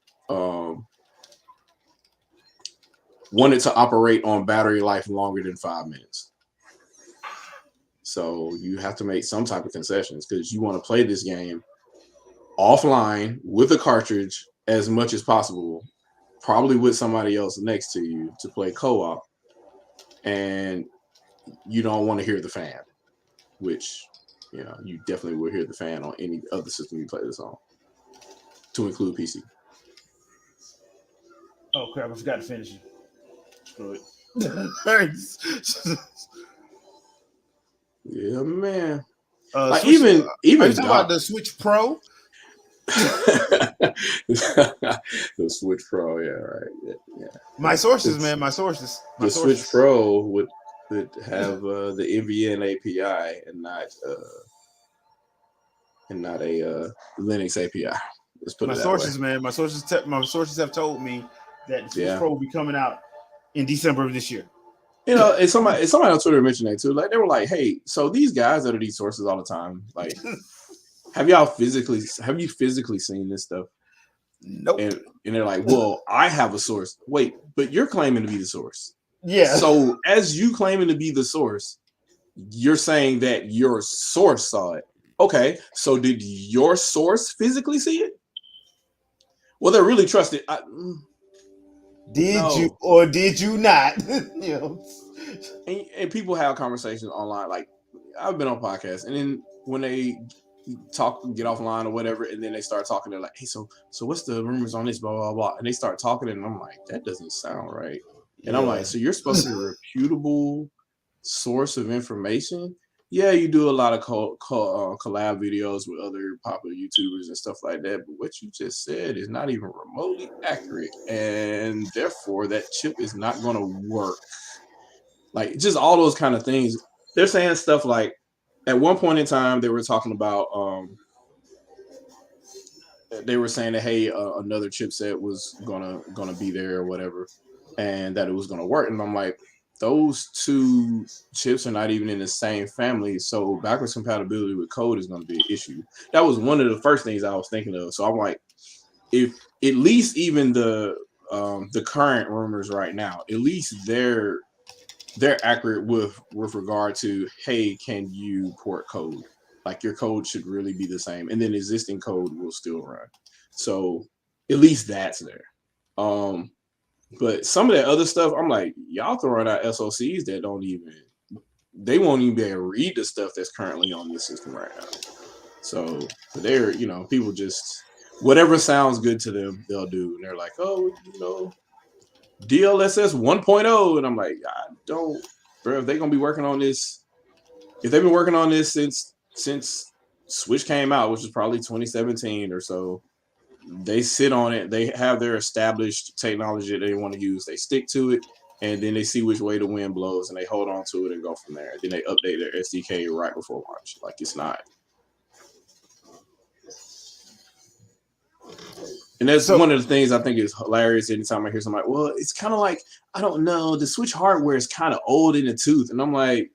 wanted to operate on battery life longer than 5 minutes. So you have to make some type of concessions because you want to play this game offline with a cartridge as much as possible, probably with somebody else next to you to play co-op, and you don't want to hear the fan, which, you definitely will hear the fan on any other system you play this on, to include PC. Oh crap, I forgot to finish it. Screw it. Yeah, man. Like even are you talking about the Switch Pro? The Switch Pro, yeah, right. Yeah. My sources, man. My sources. The Switch Pro would have the NVN API and not a Linux API. Let's put it that sources, way. Man. My sources have told me that the Switch Pro will be coming out in December of this year. And somebody on Twitter mentioned that too. Like, they were like, "Hey, so these guys that are these sources all the time, like, have you physically seen this stuff?" Nope. And they're like, "Well, I have a source." Wait, but you're claiming to be the source. Yeah. So as you claiming to be the source, you're saying that your source saw it. Okay, so did your source physically see it? Well, they're really trusted. Did you or did you not? And people have conversations online. Like, I've been on podcasts, and then when they get offline or whatever, and then they start talking, they're like, "Hey, so what's the rumors on this, blah blah blah," and they start talking, and I'm like, that doesn't sound right. And I'm like, so you're supposed to be a reputable source of information? Yeah, you do a lot of collab videos with other popular YouTubers and stuff like that, but what you just said is not even remotely accurate, and therefore that chip is not going to work. Like, just all those kind of things. They're saying stuff like, at one point in time, they were talking about, they were saying that, hey, another chipset was gonna be there or whatever, and that it was gonna work. And I'm like, those two chips are not even in the same family, so backwards compatibility with code is going to be an issue. That was one of the first things I was thinking of. So I'm like, if at least even the current rumors right now, at least they're they're accurate with regard to, hey, can you port code? Like your code should really be the same, and then existing code will still run. So at least that's there. But some of that other stuff, I'm like, y'all throwing out SOCs that they won't even be able to read the stuff that's currently on the system right now. So they're, people just, whatever sounds good to them, they'll do. And they're like, oh, DLSS 1.0. And I'm like, I don't, bro, if they're going to be working on this, if they've been working on this since Switch came out, which was probably 2017 or so, they sit on it. They have their established technology that they want to use. They stick to it, and then they see which way the wind blows, and they hold on to it and go from there. And then they update their SDK right before launch. Like, it's not. And that's one of the things I think is hilarious anytime I hear somebody, well, it's kind of like, I don't know, the Switch hardware is kind of old in the tooth. And I'm like,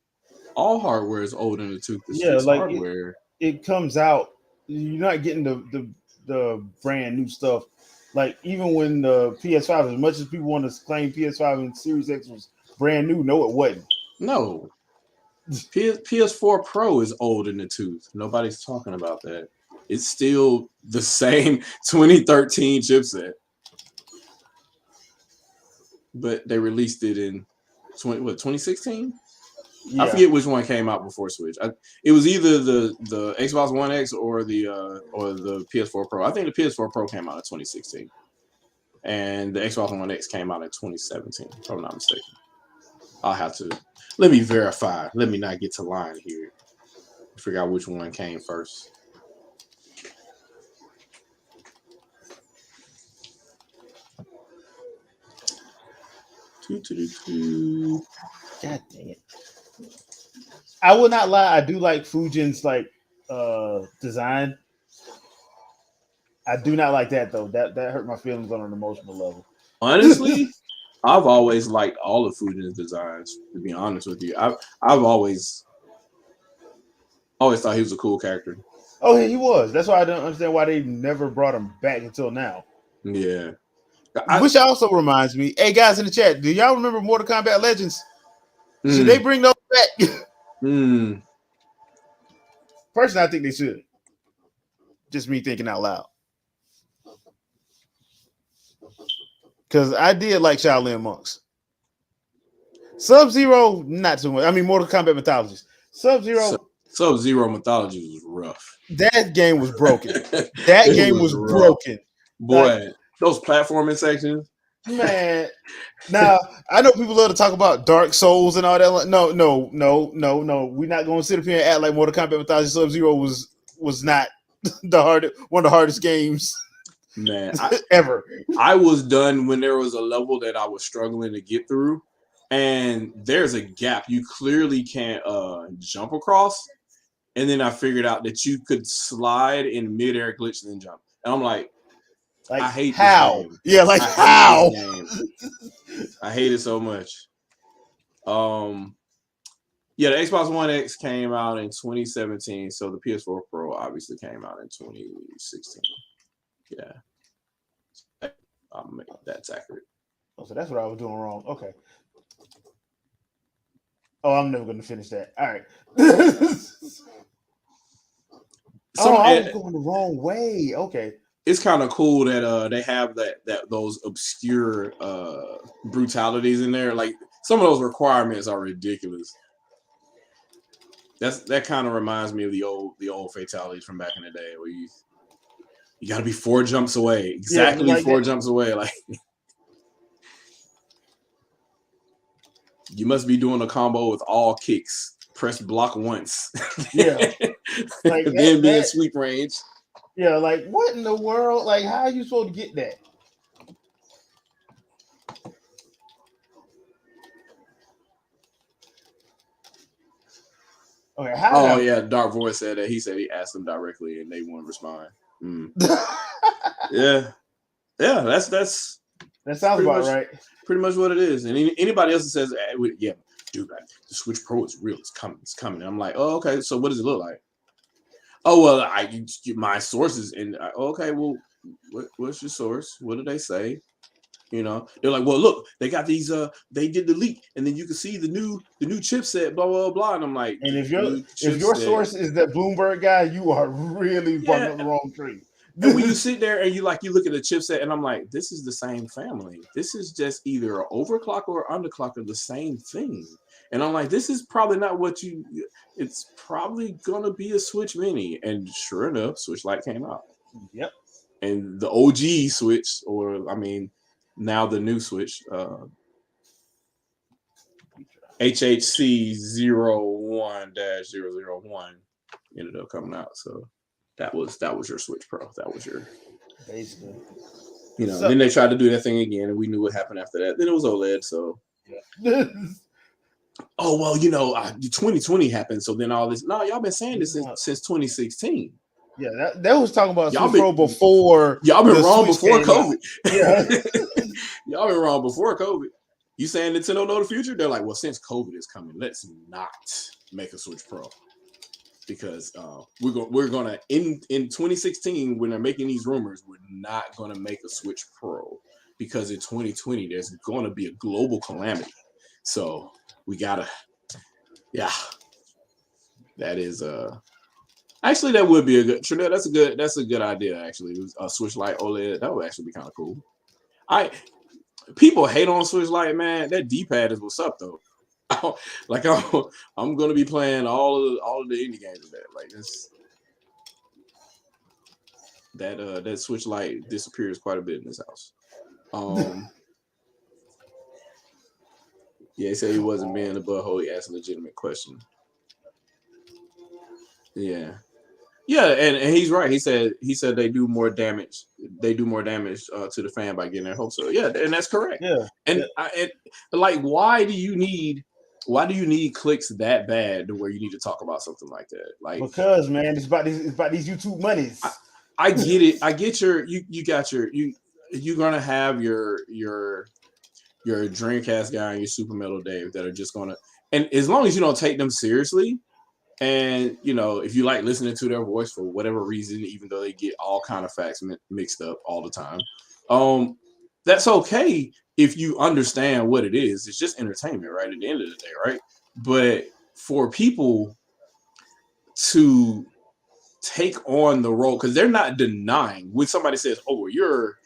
all hardware is old in the tooth. The Switch hardware. It comes out. You're not getting the brand new stuff. Like, even when the PS5, as much as people want to claim PS5 and Series X was brand new, no, it wasn't. No. PS4 Pro is old in the tooth. Nobody's talking about that. It's still the same 2013 chipset. But they released it in 2016? Yeah. I forget which one came out before Switch. It was either the Xbox One X or the PS4 Pro. I think the PS4 Pro came out in 2016, and the Xbox One X came out in 2017. If I'm not mistaken. I'll have to let me verify. Let me not get to line here. Figure out which one came first. God dang it. I will not lie. I do like Fujin's design. I do not like that though. That hurt my feelings on an emotional level. Honestly, I've always liked all of Fujin's designs. To be honest with you, I've always thought he was a cool character. Oh, he was. That's why I don't understand why they never brought him back until now. Yeah. Which also reminds me, hey guys in the chat, do y'all remember Mortal Kombat Legends? Should they bring those back? Personally, I think they should. Just me thinking out loud. Because I did like Shaolin Monks. Sub-Zero, not too much. I mean, Mortal Kombat Mythologies. Sub-Zero Mythology was rough. That game was broken. That game was broken. Boy, those platforming sections. Man, now I know people love to talk about Dark Souls and all that. No. We're not going to sit up here and act like Mortal Kombat Mythology Sub-Zero was not one of the hardest games. Man, ever. I was done when there was a level that I was struggling to get through, and there's a gap you clearly can't jump across. And then I figured out that you could slide in midair, glitch, and then jump. And I'm like I hate how? This game. Yeah, like how? I hate it so much. Yeah, the Xbox One X came out in 2017, so the PS4 Pro obviously came out in 2016. Yeah. That's accurate. Oh, so that's what I was doing wrong. Okay. Oh, I'm never going to finish that. All right. I was going the wrong way. Okay. It's kind of cool that they have those obscure brutalities in there. Like some of those requirements are ridiculous. That kind of reminds me of the old fatalities from back in the day where you got to be 4 jumps away. Exactly, yeah, like 4 jumps away. Like you must be doing a combo with all kicks. Press block once. Yeah. Like then be in sweep range. Yeah, like what in the world? Like, how are you supposed to get that? Okay, yeah, Dark Voice said that. He said he asked them directly and they wouldn't respond. Yeah, that sounds about right. Pretty much what it is. And anybody else that says, yeah, dude, like, the Switch Pro is real. It's coming. And I'm like, oh, okay. So what does it look like? Oh, well, I get my sources. And okay, well, what's your source? What do they say? You know, they're like, well, look, they got these. They did the leak, and then you can see the new chipset, blah blah blah. And I'm like, And if your chipset, source is that Bloomberg guy, you are really barking yeah. up the wrong tree. And when you sit there and you look at the chipset, and I'm like, this is the same family. This is just either an overclock or underclock of the same thing. And I'm like, this is probably not what you. It's probably gonna be a Switch Mini, and sure enough, Switch Lite came out. Yep. And the OG Switch, or I mean, now the new Switch, HHC 01-001 ended up coming out. So that was your Switch Pro. That was your basically. You know, then they tried to do that thing again, and we knew what happened after that. Then it was OLED. So yeah. Oh well, 2020 happened. So then all this. No, y'all been saying this since 2016. Yeah, that was talking about Switch Pro before. Y'all been wrong before COVID. Yeah, y'all been wrong before COVID. You saying Nintendo know the future? They're like, well, since COVID is coming, let's not make a Switch Pro because we're gonna in 2016 when they're making these rumors, we're not gonna make a Switch Pro because in 2020 there's gonna be a global calamity. So we gotta, that is actually that would be a good. That's a good idea. Actually, a Switch Lite OLED that would actually be kind of cool. People hate on Switch Lite, man. That D-pad is what's up though. I'm gonna be playing all of the indie games with that. Like this, that Switch Lite disappears quite a bit in this house. Yeah, he said he wasn't being a butthole. He asked a legitimate question. Yeah, and he's right. He said they do more damage. They do more damage to the fan by getting their hopes up. Yeah, and that's correct. Yeah, and why do you need clicks that bad to where you need to talk about something like that? Like because man, it's about these YouTube monies. I get it. I get you're gonna have your Dreamcast guy and your Super Metal Dave that are just gonna, and as long as you don't take them seriously, and if you like listening to their voice for whatever reason, even though they get all kind of facts mixed up all the time, that's okay if you understand what it is. It's just entertainment, right? At the end of the day, right? But for people to take on the role, because they're not denying when somebody says, "Oh, you're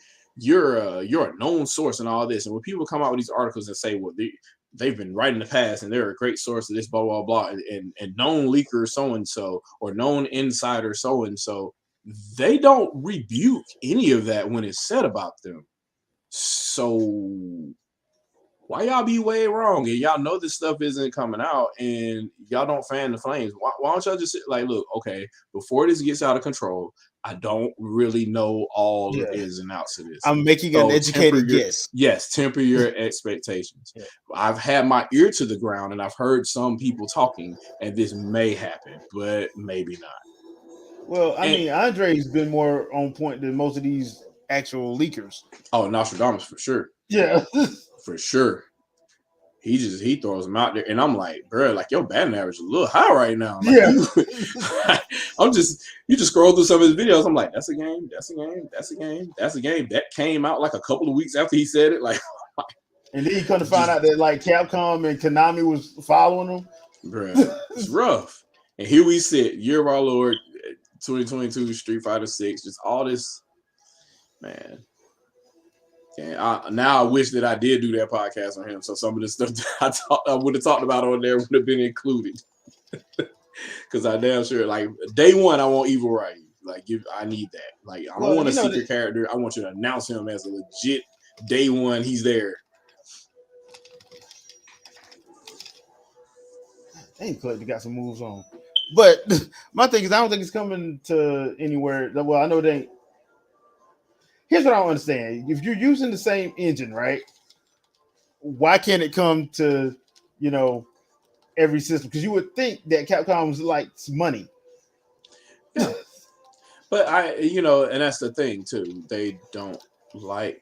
a known source and all this," and when people come out with these articles and say, "Well, they've been right in the past and they're a great source of this, blah blah blah," and known leaker so and so or known insider so and so, they don't rebuke any of that when it's said about them. So why y'all be way wrong and y'all know this stuff isn't coming out and y'all don't fan the flames? Why don't y'all just like, look, okay, before this gets out of control, I don't really know all the ins and outs of this. I'm making an educated guess. Yes, temper your expectations. Yeah. I've had my ear to the ground and I've heard some people talking, and this may happen, but maybe not. Well, I mean, Andre's been more on point than most of these actual leakers. Oh, Nostradamus for sure. Yeah. For sure. He throws them out there, and I'm like, bro, like your batting average is a little high right now. Like, yeah. you just scroll through some of his videos. I'm like, that's a game. That came out like a couple of weeks after he said it. Like, and then you come to find out that like Capcom and Konami was following him. Bro, it's rough. And here we sit, year of our Lord, 2022, Street Fighter 6, just all this, man. And now I wish that I did do that podcast on him, so some of the stuff that I would have talked about on there would have been included. Because I damn sure, like day one, I want Evil Ryu. Like, I need that. Like, I don't want a secret character. I want you to announce him as a legit day one. He's there. They got some moves on, but my thing is, I don't think it's coming to anywhere. Well, I know they ain't. Here's what I don't understand. If you're using the same engine, right? Why can't it come to, every system? Because you would think that Capcom's like money. Yeah. But and that's the thing too. They don't like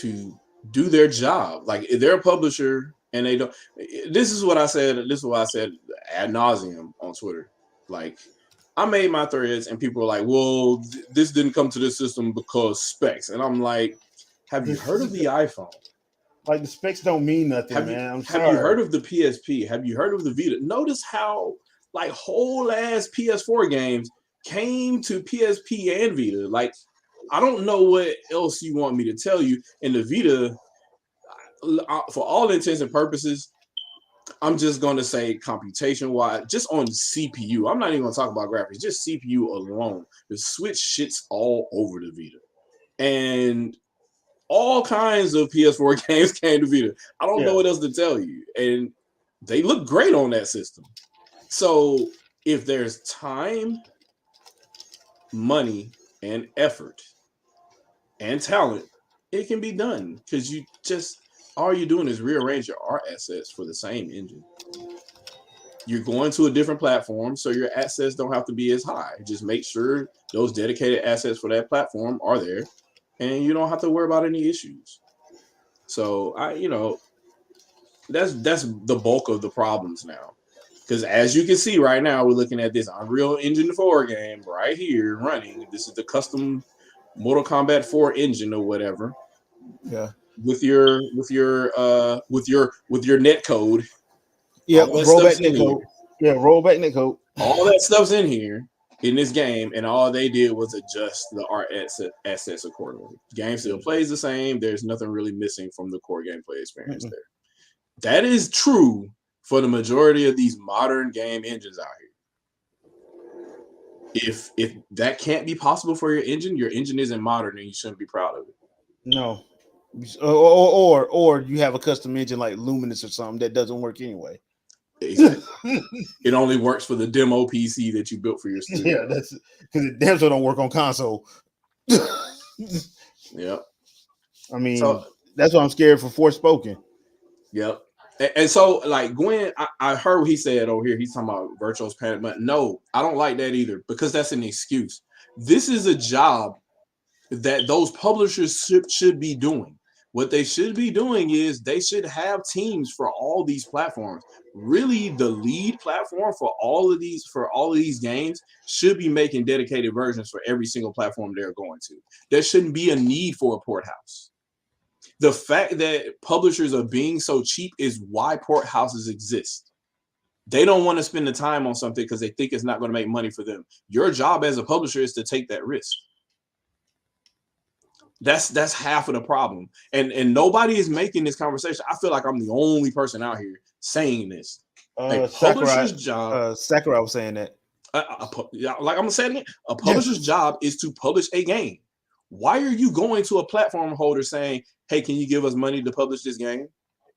to do their job. Like, they're a publisher and they don't. This is what I said ad nauseum on Twitter. Like, I made my threads and people were like, well, this didn't come to this system because specs. And I'm like, Have you heard of the iPhone? Like the specs don't mean nothing, man. I'm sorry. Have you heard of the PSP? Have you heard of the Vita? Notice how like whole ass PS4 games came to PSP and Vita. Like, I don't know what else you want me to tell you. And the Vita, for all intents and purposes, I'm just going to say computation-wise, just on CPU. I'm not even going to talk about graphics, just CPU alone. The Switch shits all over the Vita. And all kinds of PS4 games came to Vita. I don't know what else to tell you. And they look great on that system. So if there's time, money, and effort, and talent, it can be done. Because you just, all you're doing is rearrange your art assets for the same engine. You're going to a different platform, so your assets don't have to be as high. Just make sure those dedicated assets for that platform are there, and you don't have to worry about any issues. So that's the bulk of the problems now. Because as you can see right now, we're looking at this Unreal Engine 4 game right here running. This is the custom Mortal Kombat 4 engine or whatever. Yeah. With your net code. Yeah, rollback net code. Yeah, rollback net code. All that stuff's in here in this game, and all they did was adjust the art assets accordingly. The game still plays the same. There's nothing really missing from the core gameplay experience there. That is true for the majority of these modern game engines out here. If that can't be possible for your engine isn't modern, and you shouldn't be proud of it. No. Or you have a custom engine like Luminous or something that doesn't work anyway. Exactly. It only works for the demo PC that you built for your studio. Yeah, that's because it damn sure don't work on console. Yep. I mean, that's why I'm scared for Forspoken. Yep. And so, like Gwen, I heard what he said over here. He's talking about Virtual's panic, but no, I don't like that either because that's an excuse. This is a job that those publishers should be doing. What they should be doing is they should have teams for all these platforms. Really, the lead platform for all of these games should be making dedicated versions for every single platform they're going to. There shouldn't be a need for a port house. The fact that publishers are being so cheap is why port houses exist. They don't want to spend the time on something because they think it's not going to make money for them. Your job as a publisher is to take that risk. That's half of the problem. And nobody is making this conversation. I feel like I'm the only person out here saying this. A publisher's job. Sakurai was saying that. Like I'm gonna say it again. A publisher's job is to publish a game. Why are you going to a platform holder saying, "Hey, can you give us money to publish this game?"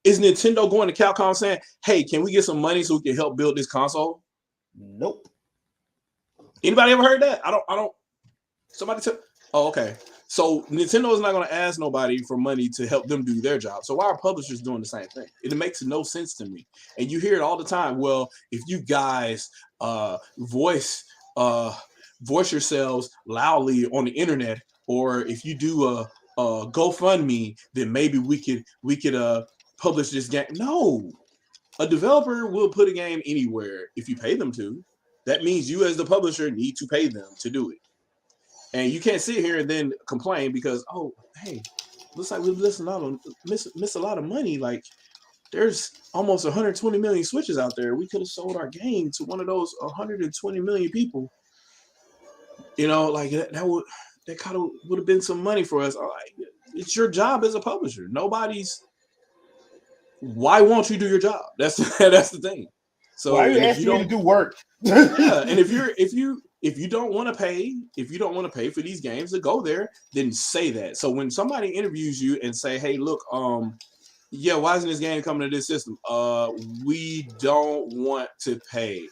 Is Nintendo going to Capcom saying, "Hey, can we get some money so we can help build this console?" Nope. Anybody ever heard that? I don't. Somebody tell. Oh, okay. So Nintendo is not going to ask nobody for money to help them do their job. So why are publishers doing the same thing? It makes no sense to me. And you hear it all the time. Well, if you guys voice yourselves loudly on the internet, or if you do a GoFundMe, then maybe we could publish this game. No, a developer will put a game anywhere if you pay them to. That means you as the publisher need to pay them to do it. And you can't sit here and then complain because, oh, hey, looks like we miss a lot of money. Like, there's almost 120 million Switches out there. We could have sold our game to one of those 120 million people. You know, like that kind of would have been some money for us. It's your job as a publisher. Why won't you do your job? That's the thing. So why are you asking me to do work? Yeah, and if you don't want to pay for these games to go there, then say that. So when somebody interviews you and say, "Hey, look, yeah, why isn't this game coming to this system?" We don't want to pay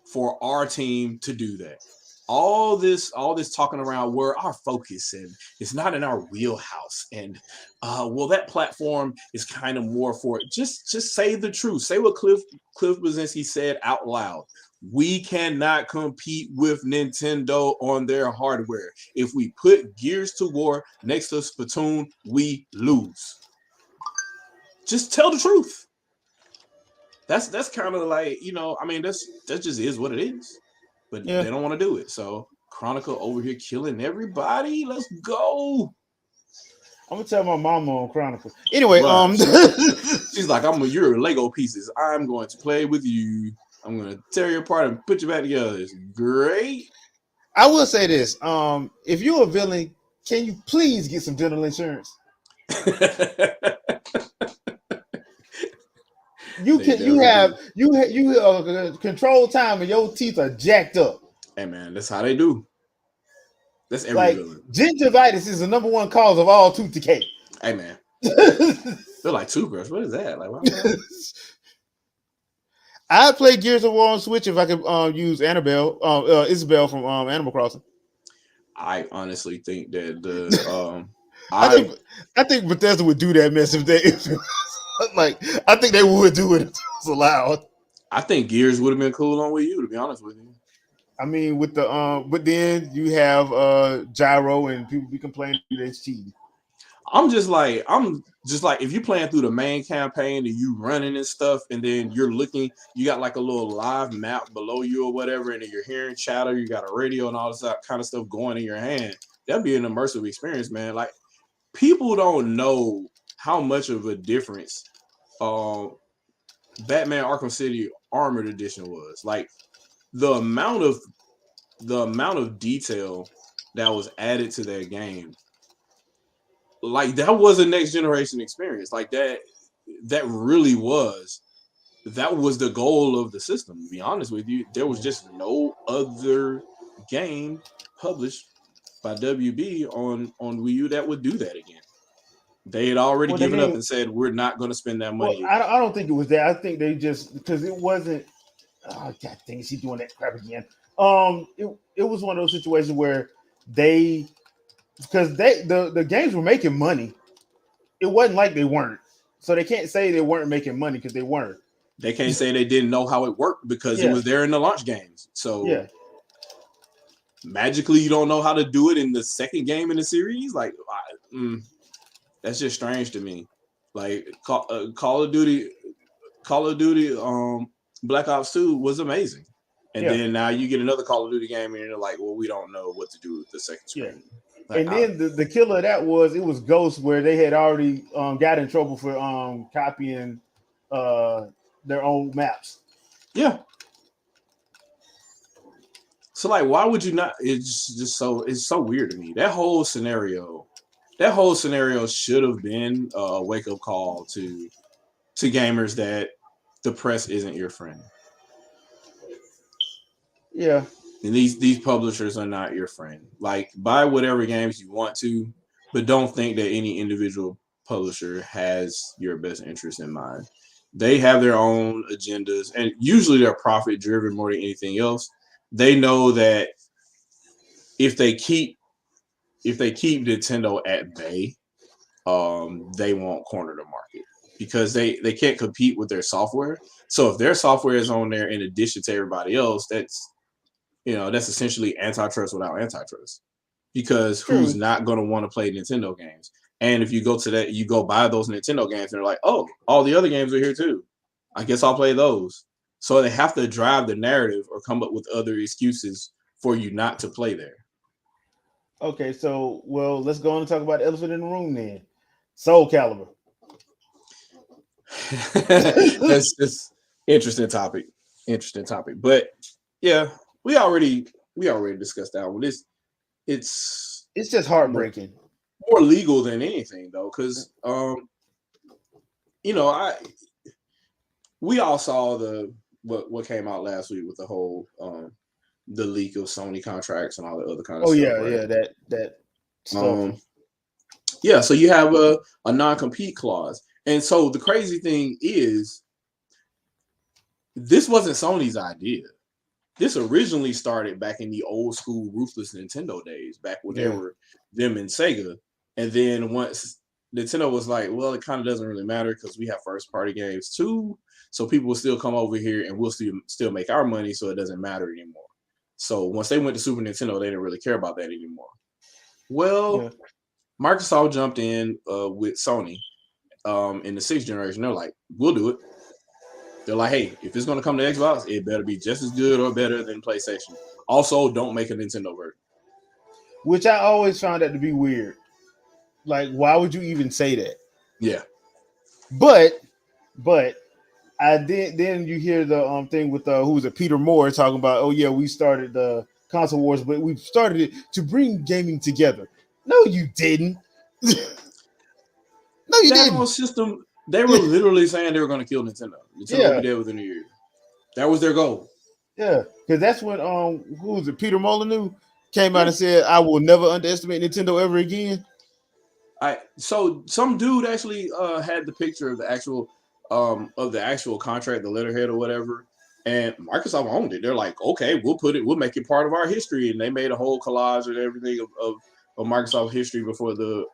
for our team to do that. All this talking around where our focus and it's not in our wheelhouse, and well, that platform is kind of more for it. Just say the truth. Say what Cliff Blazinski said out loud. We cannot compete with Nintendo on their hardware. If we put Gears to War next to Splatoon, we lose. Just tell the truth. That's kind of like, I mean, that just is what it is. But they don't want to do it. So Chronicle over here killing everybody. Let's go. I'm gonna tell my mama on Chronicle. Anyway, she's like, you're Lego pieces. I'm going to play with you. I'm gonna tear you apart and put you back together. It's great. I will say this: if you're a villain, can you please get some dental insurance? You control time and your teeth are jacked up. Hey man, that's how they do. That's every like villain. Gingivitis is the number one cause of all tooth decay. Hey man, they're like toothbrush. What is that? Like, I play Gears of War on Switch if I could use Isabel from Animal Crossing. I honestly think that I think Bethesda would do that mess if they I think they would do it if it was allowed. I think Gears would have been cool on Wii U, to be honest with you. I mean, with the but then you have gyro and people be complaining that it's cheating. I'm just like, if you're playing through the main campaign and you running and stuff, and then you're looking, you got like a little live map below you or whatever, and then you're hearing chatter, you got a radio and all this kind of stuff going in your hand. That'd be an immersive experience, man. Like, people don't know how much of a difference Batman Arkham City Armored Edition was. Like, the amount of detail that was added to that game, like, that was a next generation experience. Like, that really was. That was the goal of the system, to be honest with you. There was just no other game published by WB on Wii U that would do that again. They had already given up and said, we're not going to spend that money. Well, I don't think it was that. I think they just, because it wasn't, oh, God dang, she's doing that crap again. It was one of those situations where because the games were making money. It wasn't like they weren't. So they can't say they weren't making money because they weren't. They can't say they didn't know how it worked because it was there in the launch games. So magically you don't know how to do it in the second game in the series? Like, that's just strange to me. Like, Call of Duty Black Ops 2 was amazing. And then now you get another Call of Duty game and you're like, well, we don't know what to do with the second screen. Like, and then the killer of that was Ghost, where they had already got in trouble for copying their own maps. Yeah. So, like, why would you not? It's so weird to me. That whole scenario should have been a wake-up call to gamers that the press isn't your friend. Yeah. And these publishers are not your friend. Like, buy whatever games you want to, but don't think that any individual publisher has your best interest in mind. They have their own agendas, and usually they're profit driven more than anything else. They know that if they keep Nintendo at bay, they won't corner the market because they can't compete with their software. So if their software is on there in addition to everybody else, that's essentially antitrust without antitrust, because who's not going to want to play Nintendo games? And if you go to that, you go buy those Nintendo games and they're like, oh, all the other games are here too. I guess I'll play those. So they have to drive the narrative or come up with other excuses for you not to play there. Okay, so, well, let's go on and talk about the elephant in the room then. Soul Calibur. That's just interesting topic. But yeah, we already discussed that one. It's just heartbreaking. More legal than anything though, because we all saw what came out last week with the whole the leak of Sony contracts and all the other kind of stuff. Oh yeah, right? that stuff. So you have a non-compete clause. And so the crazy thing is, this wasn't Sony's idea. This originally started back in the old school ruthless Nintendo days, back when they were them and Sega. And then once Nintendo was like, well, it kind of doesn't really matter because we have first party games too. So people will still come over here and we'll still make our money, so it doesn't matter anymore. So once they went to Super Nintendo, they didn't really care about that anymore. Well, Microsoft jumped in with Sony in the 6th generation. They're like, we'll do it. They're like, hey, if it's going to come to Xbox, it better be just as good or better than PlayStation. Also, don't make a Nintendo version. which I always found that to be weird. Like, why would you even say that? Yeah. But I did. Then you hear the thing with who was it? Peter Moore talking about, oh yeah, we started the console wars, but we started it to bring gaming together. No, you didn't. No, you That didn't. whole system, they were literally saying they were going to kill Nintendo. Nintendo will be dead within a year. That was their goal. Yeah, because that's when who was it? Peter Molyneux came out and said, "I will never underestimate Nintendo ever again." So some dude actually had the picture of the actual contract, the letterhead or whatever, and Microsoft owned it. They're like, okay, we'll make it part of our history, and they made a whole collage and everything of Microsoft history before the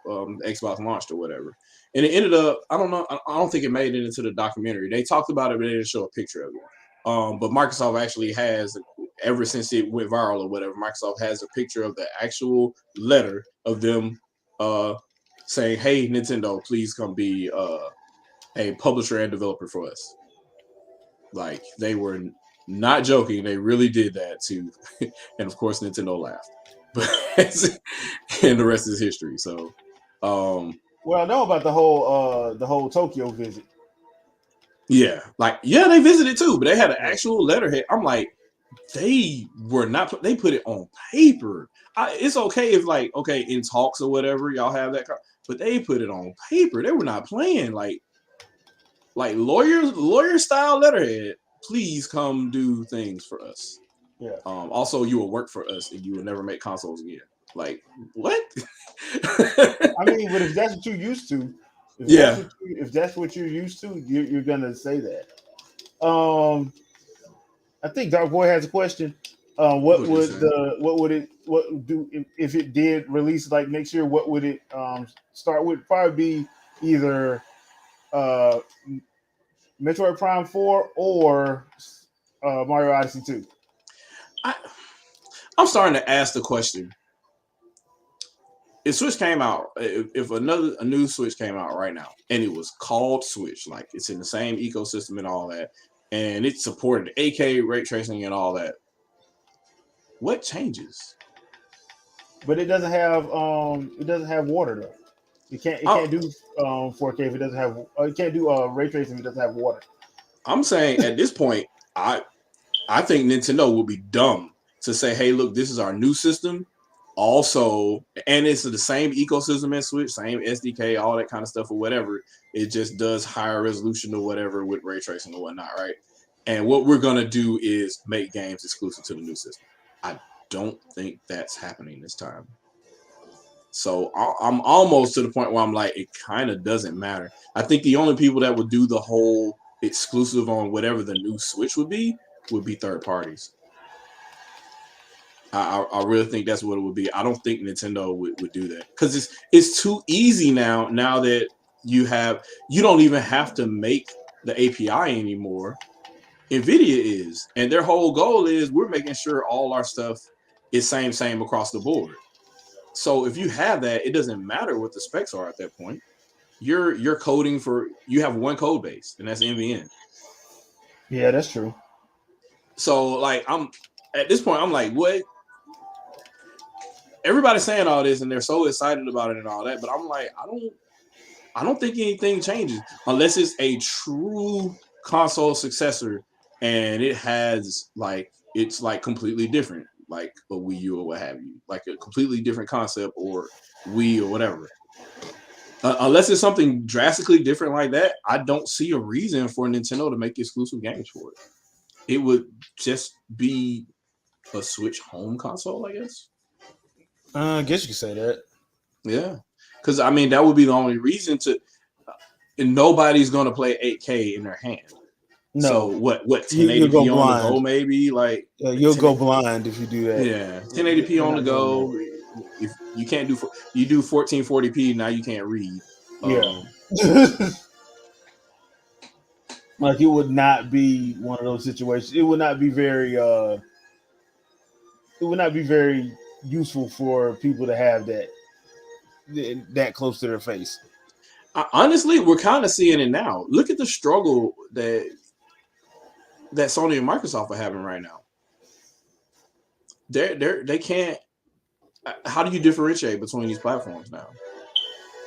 Xbox launched or whatever. And it ended up, I don't think it made it into the documentary. They talked about it, but they didn't show a picture of it. But Microsoft actually has, ever since it went viral or whatever, Microsoft has a picture of the actual letter of them saying, hey, Nintendo, please come be a publisher and developer for us. Like, they were not joking. They really did that too. And of course, Nintendo laughed. But and the rest is history. So, well, I know about the whole Tokyo visit. Yeah, they visited too, but they had an actual letterhead. I'm like, they were not. They put it on paper. It's okay if in talks or whatever y'all have that, but they put it on paper. They were not playing like lawyer style letterhead. Please come do things for us. Yeah. Also, you will work for us and you will never make consoles again. Like, what? I mean, but if that's what you're used to, if that's what you're used to, you're gonna say that. I think Dark Boy has a question. What would it do if it did release like next year? What would it start with? Probably be either Metroid Prime 4 or Mario Odyssey 2. I'm starting to ask the question. If Switch came out, if a new Switch came out right now, and it was called Switch, like it's in the same ecosystem and all that, and it supported 8K ray tracing and all that, what changes? But it doesn't have water though. It can't do 4K if it doesn't have. It can't do ray tracing if it doesn't have water. I'm saying at this point, I think Nintendo would be dumb to say, hey, look, this is our new system. Also, and it's the same ecosystem as Switch, same SDK, all that kind of stuff or whatever. It just does higher resolution or whatever with ray tracing or whatnot, right? And what we're gonna do is make games exclusive to the new system. I don't think that's happening this time. So I'm almost to the point where I'm like, it kind of doesn't matter. I think the only people that would do the whole exclusive on whatever the new Switch would be third parties. I really think that's what it would be. I don't think Nintendo would do that because it's too easy now that you don't even have to make the API anymore. NVIDIA is, and their whole goal is we're making sure all our stuff is same across the board. So if you have that, it doesn't matter what the specs are at that point. You're coding you have one code base, and that's NVN. Yeah, that's true. So like at this point, I'm like, what? Everybody's saying all this and they're so excited about it and all that, but I'm like, I don't think anything changes unless it's a true console successor and it's completely different, like a Wii U or what have you, like a completely different concept or Wii or whatever. Unless it's something drastically different like that, I don't see a reason for Nintendo to make exclusive games for it. It would just be a Switch home console, I guess. I guess you could say that. Yeah, because I mean that would be the only reason to. And nobody's gonna play 8K in their hand. No. So what 1080p on the go maybe like you'll go blind if you do that. Yeah, 1080p on the go. If you can't do 1440p now, you can't read. Yeah. Like it would not be one of those situations. It would not be very. It would not be very useful for people to have that close to their face. Honestly, we're kind of seeing it now. Look at the struggle that Sony and Microsoft are having right now. They can't. how do you differentiate between these platforms now?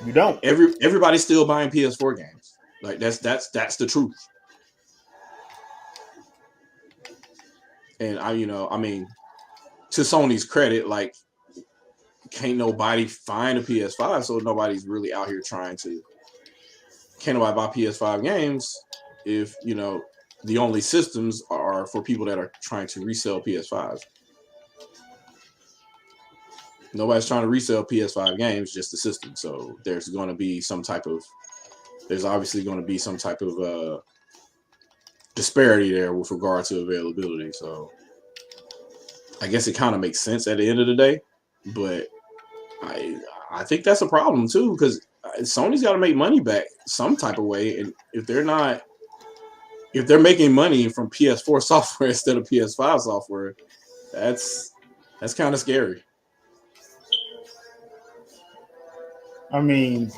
You don't. Everybody's still buying PS4 games. Like that's the truth. And I mean, to Sony's credit, like, can't nobody find a PS5, so nobody's really out here trying to. Can't nobody buy PS5 games if the only systems are for people that are trying to resell PS5s. Nobody's trying to resell PS5 games, just the system. So there's obviously going to be some type of disparity there with regard to availability. So I guess it kind of makes sense at the end of the day, but I think that's a problem too, because Sony's got to make money back some type of way, and if they're making money from PS4 software instead of PS5 software, that's kind of scary. I mean,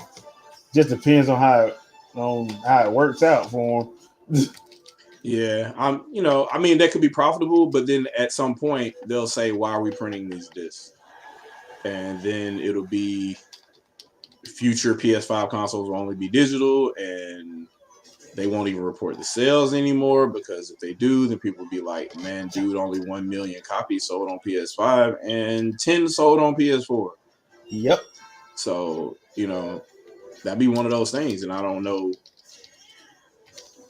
just depends on how it works out for them. Yeah, I mean, that could be profitable, but then at some point they'll say, "Why are we printing these discs?" And then it'll be future PS5 consoles will only be digital, and they won't even report the sales anymore, because if they do, then people will be like, "Man, dude, only 1 million copies sold on PS5 and 10 sold on PS4." Yep. So that'd be one of those things, and I don't know.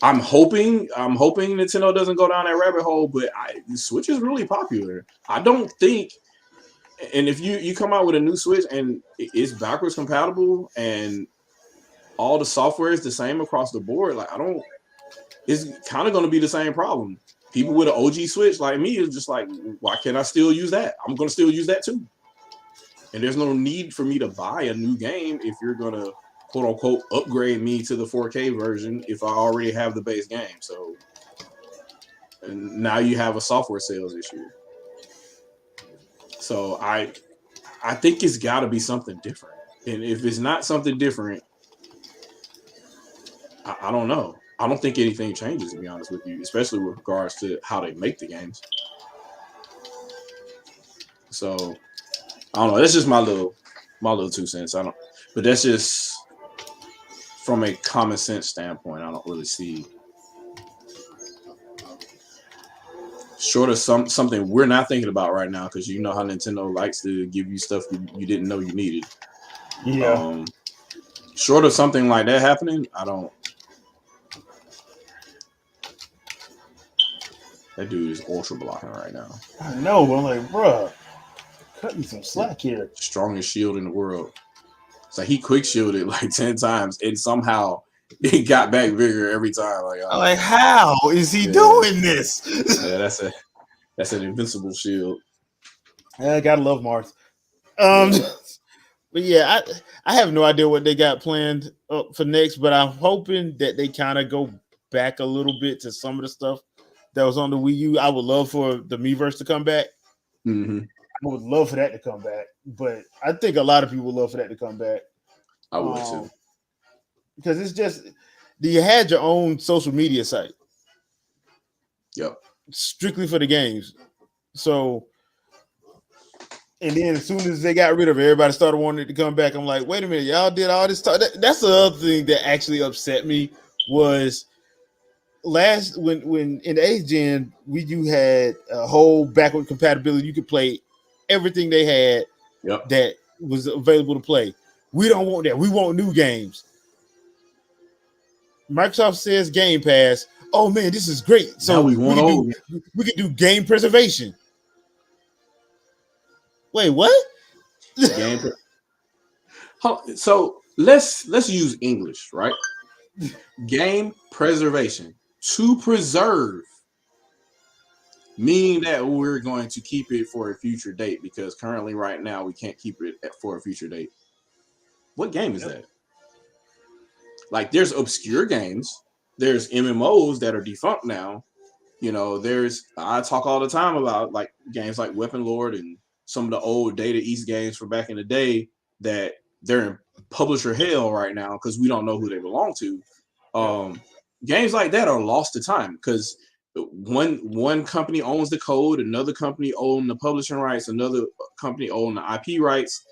I'm hoping Nintendo doesn't go down that rabbit hole, but the Switch is really popular. I don't think, and if you come out with a new Switch and it's backwards compatible and all the software is the same across the board, like it's kind of going to be the same problem. People with an OG Switch like me is just like, why can't I still use that? I'm going to still use that too. And there's no need for me to buy a new game if you're going to, quote unquote, upgrade me to the 4K version if I already have the base game. So, and now you have a software sales issue. So I think it's got to be something different. And if it's not something different, I don't know. I don't think anything changes, to be honest with you, especially with regards to how they make the games. So I don't know. That's just my little 2 cents. But that's just from a common sense standpoint. I don't really see, short of something we're not thinking about right now, because you know how Nintendo likes to give you stuff you didn't know you needed. Yeah. Short of something like that happening, I don't. That dude is ultra blocking right now. I know, but I'm like, bruh, cut me some slack here. Strongest shield in the world. It's like he quick shielded like 10 times, and somehow it got back bigger every time. Like, how is he doing this? Yeah, that's an invincible shield. I gotta love Mars. But yeah, I have no idea what they got planned up for next, but I'm hoping that they kind of go back a little bit to some of the stuff that was on the Wii U. I would love for the Miiverse to come back. Mm-hmm. I would love for that to come back, but I think a lot of people would love for that to come back. I would too. Because it's just, you had your own social media site. Yep. Strictly for the games. So, and then as soon as they got rid of it, everybody started wanting it to come back. I'm like, wait a minute, y'all did all this stuff. That's the other thing that actually upset me was when in the 8th gen, you had a whole backward compatibility. You could play everything they had that was available to play. We don't want that. We want new games. Microsoft says Game Pass. Oh man, this is great. So we can do game preservation. Wait, what? So let's use English, right? Game preservation. To preserve, meaning that we're going to keep it for a future date, because currently right now we can't keep it for a future date. What game is that? Like, there's obscure games, there's MMOs that are defunct now. I talk all the time about like games like Weapon Lord and some of the old Data East games from back in the day that they're in publisher hell right now because we don't know who they belong to. Games like that are lost to time because one company owns the code, another company owns the publishing rights, another company owns the IP rights.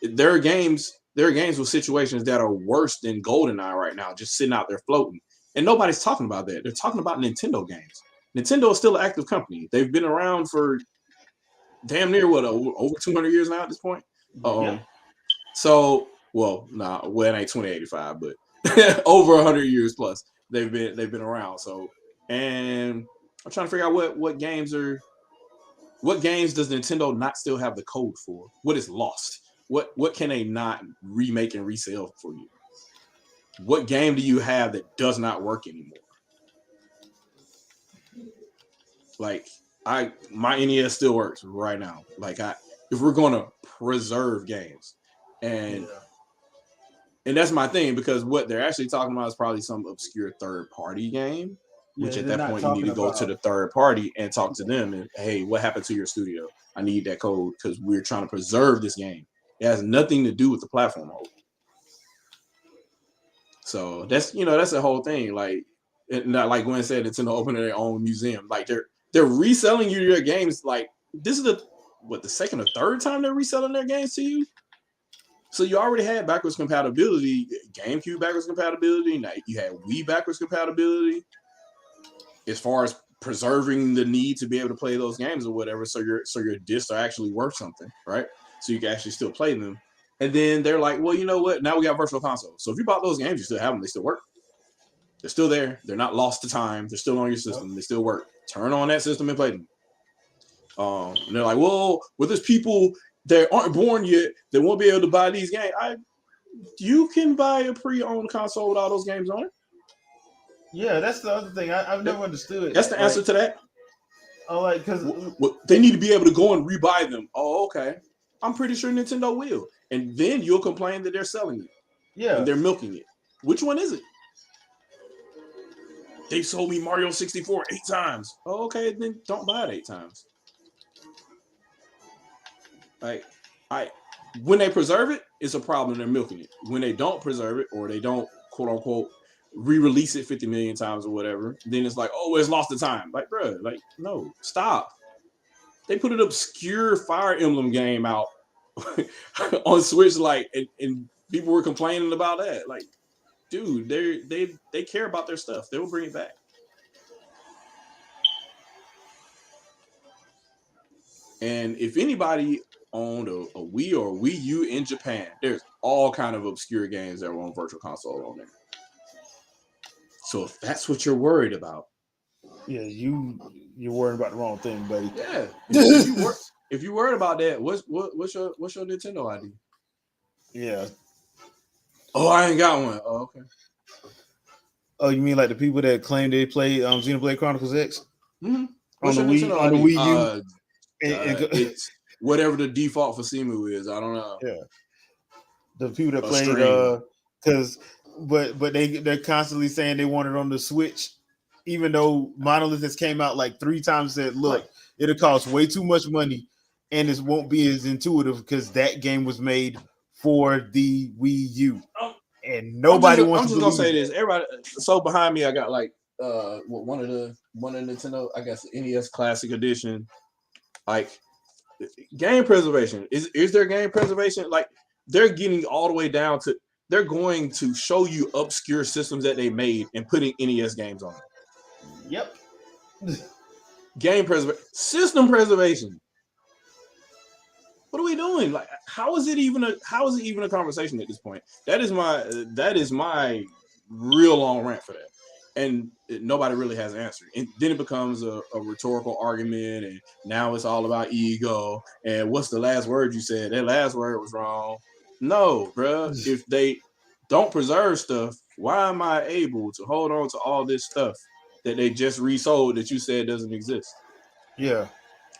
There are games with situations that are worse than GoldenEye right now, just sitting out there floating, and nobody's talking about that. They're talking about Nintendo games. Nintendo is still an active company. They've been around for damn near over 200 years now at this point. Yep. So, well, it ain't 2085, but over 100 years plus they've been around. So, and I'm trying to figure out what games does Nintendo not still have the code for? What is lost? What can they not remake and resell for you? What game do you have that does not work anymore? Like my NES still works right now. Like if we're going to preserve games, and that's my thing, because what they're actually talking about is probably some obscure third party game, which at that point you need to go to the third party and talk to them and, hey, what happened to your studio? I need that code because we're trying to preserve this game. It has nothing to do with the platform mode. So that's the whole thing. Like, not like Gwen said, Nintendo opening their own museum. Like they're reselling you your games. Like, this is the second or third time they're reselling their games to you. So you already had backwards compatibility, GameCube backwards compatibility. Now you had Wii backwards compatibility. As far as preserving the need to be able to play those games or whatever, so your discs are actually worth something, right? So you can actually still play them. And then they're like, well, you know what? Now we got virtual consoles. So if you bought those games, you still have them. They still work. They're still there. They're not lost to time. They're still on your system. They still work. Turn on that system and play them. And they're like, well, there's people that aren't born yet that won't be able to buy these games. You can buy a pre-owned console with all those games on it. Yeah, that's the other thing. I've never understood. That's the answer to that. Oh, like, because they need to be able to go and rebuy them. Oh, okay. I'm pretty sure Nintendo will. And then you'll complain that they're selling it. Yeah. And they're milking it. Which one is it? They sold me Mario 64 8 times. Oh, okay, then don't buy it 8 times. Like, when they preserve it, it's a problem. They're milking it. When they don't preserve it, or they don't, quote unquote, re-release it 50 million times or whatever, then it's like, oh, it's lost the time. Like, bro, like, no, stop. They put an obscure Fire Emblem game out on Switch, like, and people were complaining about that. Like, dude, they care about their stuff. They will bring it back. And if anybody owned a Wii or a Wii U in Japan, there's all kind of obscure games that were on Virtual Console on there. So if that's what you're worried about, yeah, you're worried about the wrong thing, buddy. Yeah. If you worried about that, what's your Nintendo ID? Yeah. Oh, I ain't got one. Oh, okay. Oh, you mean like the people that claim they play Xenoblade Chronicles X? Mm-hmm. On the Wii U? It's whatever the default for Simu is. I don't know. Yeah. The people that played but they're constantly saying they want it on the Switch, even though Monolith has came out like 3 times and said, look, it'll cost way too much money and it won't be as intuitive because that game was made for the Wii U. And nobody wants to. I'm just gonna say this. Everybody, so behind me, I got like one of the Nintendo, I guess, NES Classic Edition. Like, game preservation. Is there game preservation? Like, they're getting all the way down to, they're going to show you obscure systems that they made and putting NES games on them. Yep. Game preservation, system preservation. What are we doing? Like, how is it even a conversation at this point? That is my real long rant for that. And nobody really has an answer. And then it becomes a rhetorical argument, and now it's all about ego. And what's the last word you said? That last word was wrong. No, bro. If they don't preserve stuff, why am I able to hold on to all this stuff that they just resold that you said doesn't exist? Yeah.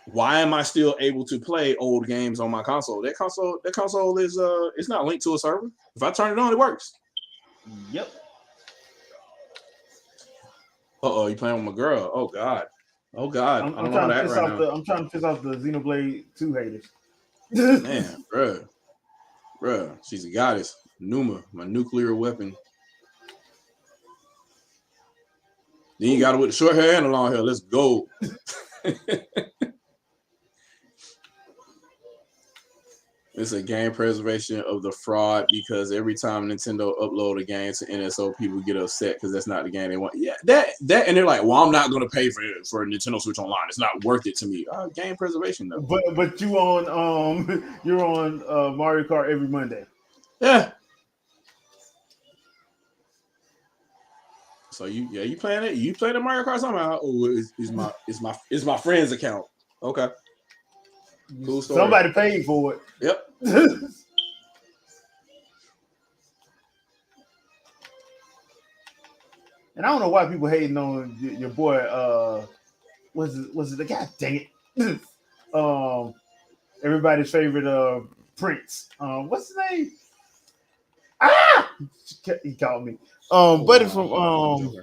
Why am I still able to play old games on my console? That console is it's not linked to a server. If I turn it on, it works. Yep. You playing with my girl? Oh God. I'm trying to piss off the Xenoblade 2 haters. Man, bruh, she's a goddess. Numa, my nuclear weapon. Then you got it with the short hair and the long hair. Let's go. It's a game preservation of the fraud because every time Nintendo upload a game to NSO, people get upset because that's not the game they want. Yeah, that, and they're like, "Well, I'm not going to pay for Nintendo Switch Online. It's not worth it to me." Game preservation, though. But you on you're on Mario Kart every Monday. Yeah. So you playing it? You playing the Mario Kart somehow? Oh, it's my friend's account. Okay. Cool story. Somebody paid for it. Yep. And I don't know why people hating on your boy. Was it the guy? Dang it! Everybody's favorite Prince. What's his name? Ah! He called me. Buddy from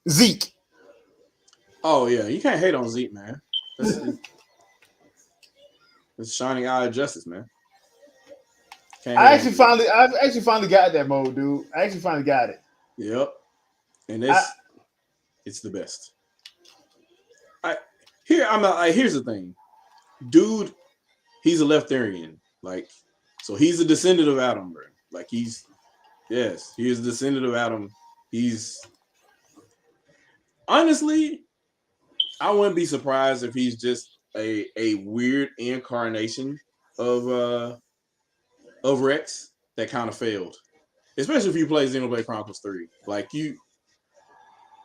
Zeke. Oh yeah, you can't hate on Zeke, man. It's shining eye of justice, man. I've actually finally got that mode, dude. I actually finally got it. Yep, and it's the best. Here's the thing, dude. He's a Leftharian, so he's a descendant of Adam, bro. He is a descendant of Adam. Honestly, I wouldn't be surprised if he's just a weird incarnation of Rex that kind of failed. Especially if you play Xenoblade Chronicles 3.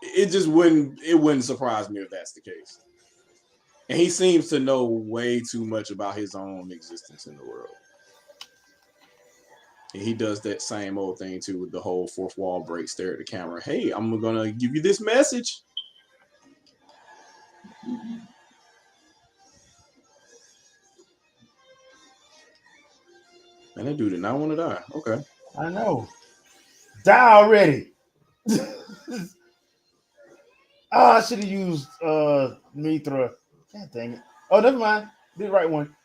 It wouldn't surprise me if that's the case. And he seems to know way too much about his own existence in the world. And he does that same old thing too with the whole fourth wall break, stare at the camera. Hey, I'm gonna give you this message. And that dude did not want to die. Okay. I know. Die already. I should have used Mithra. God dang it. Oh, never mind. Did the right one.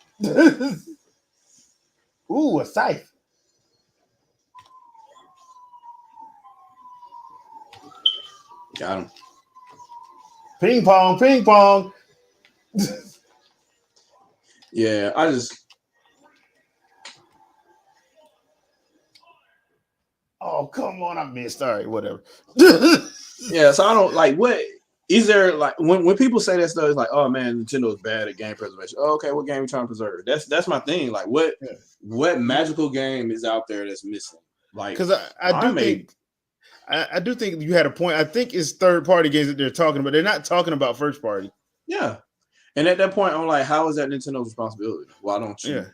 Ooh, a scythe. Got him. Ping pong, ping pong. Yeah, I just. Oh, come on. I missed. All right, whatever. Yeah, so I don't what is there when people say that stuff, it's like, oh man, Nintendo's bad at game preservation. Oh, okay, what game are you trying to preserve? That's my thing. What magical game is out there that's missing? Because I do think you had a point. I think it's third party games that they're talking about. They're not talking about first party. Yeah. And at that point, I'm like, how is that Nintendo's responsibility? Why don't you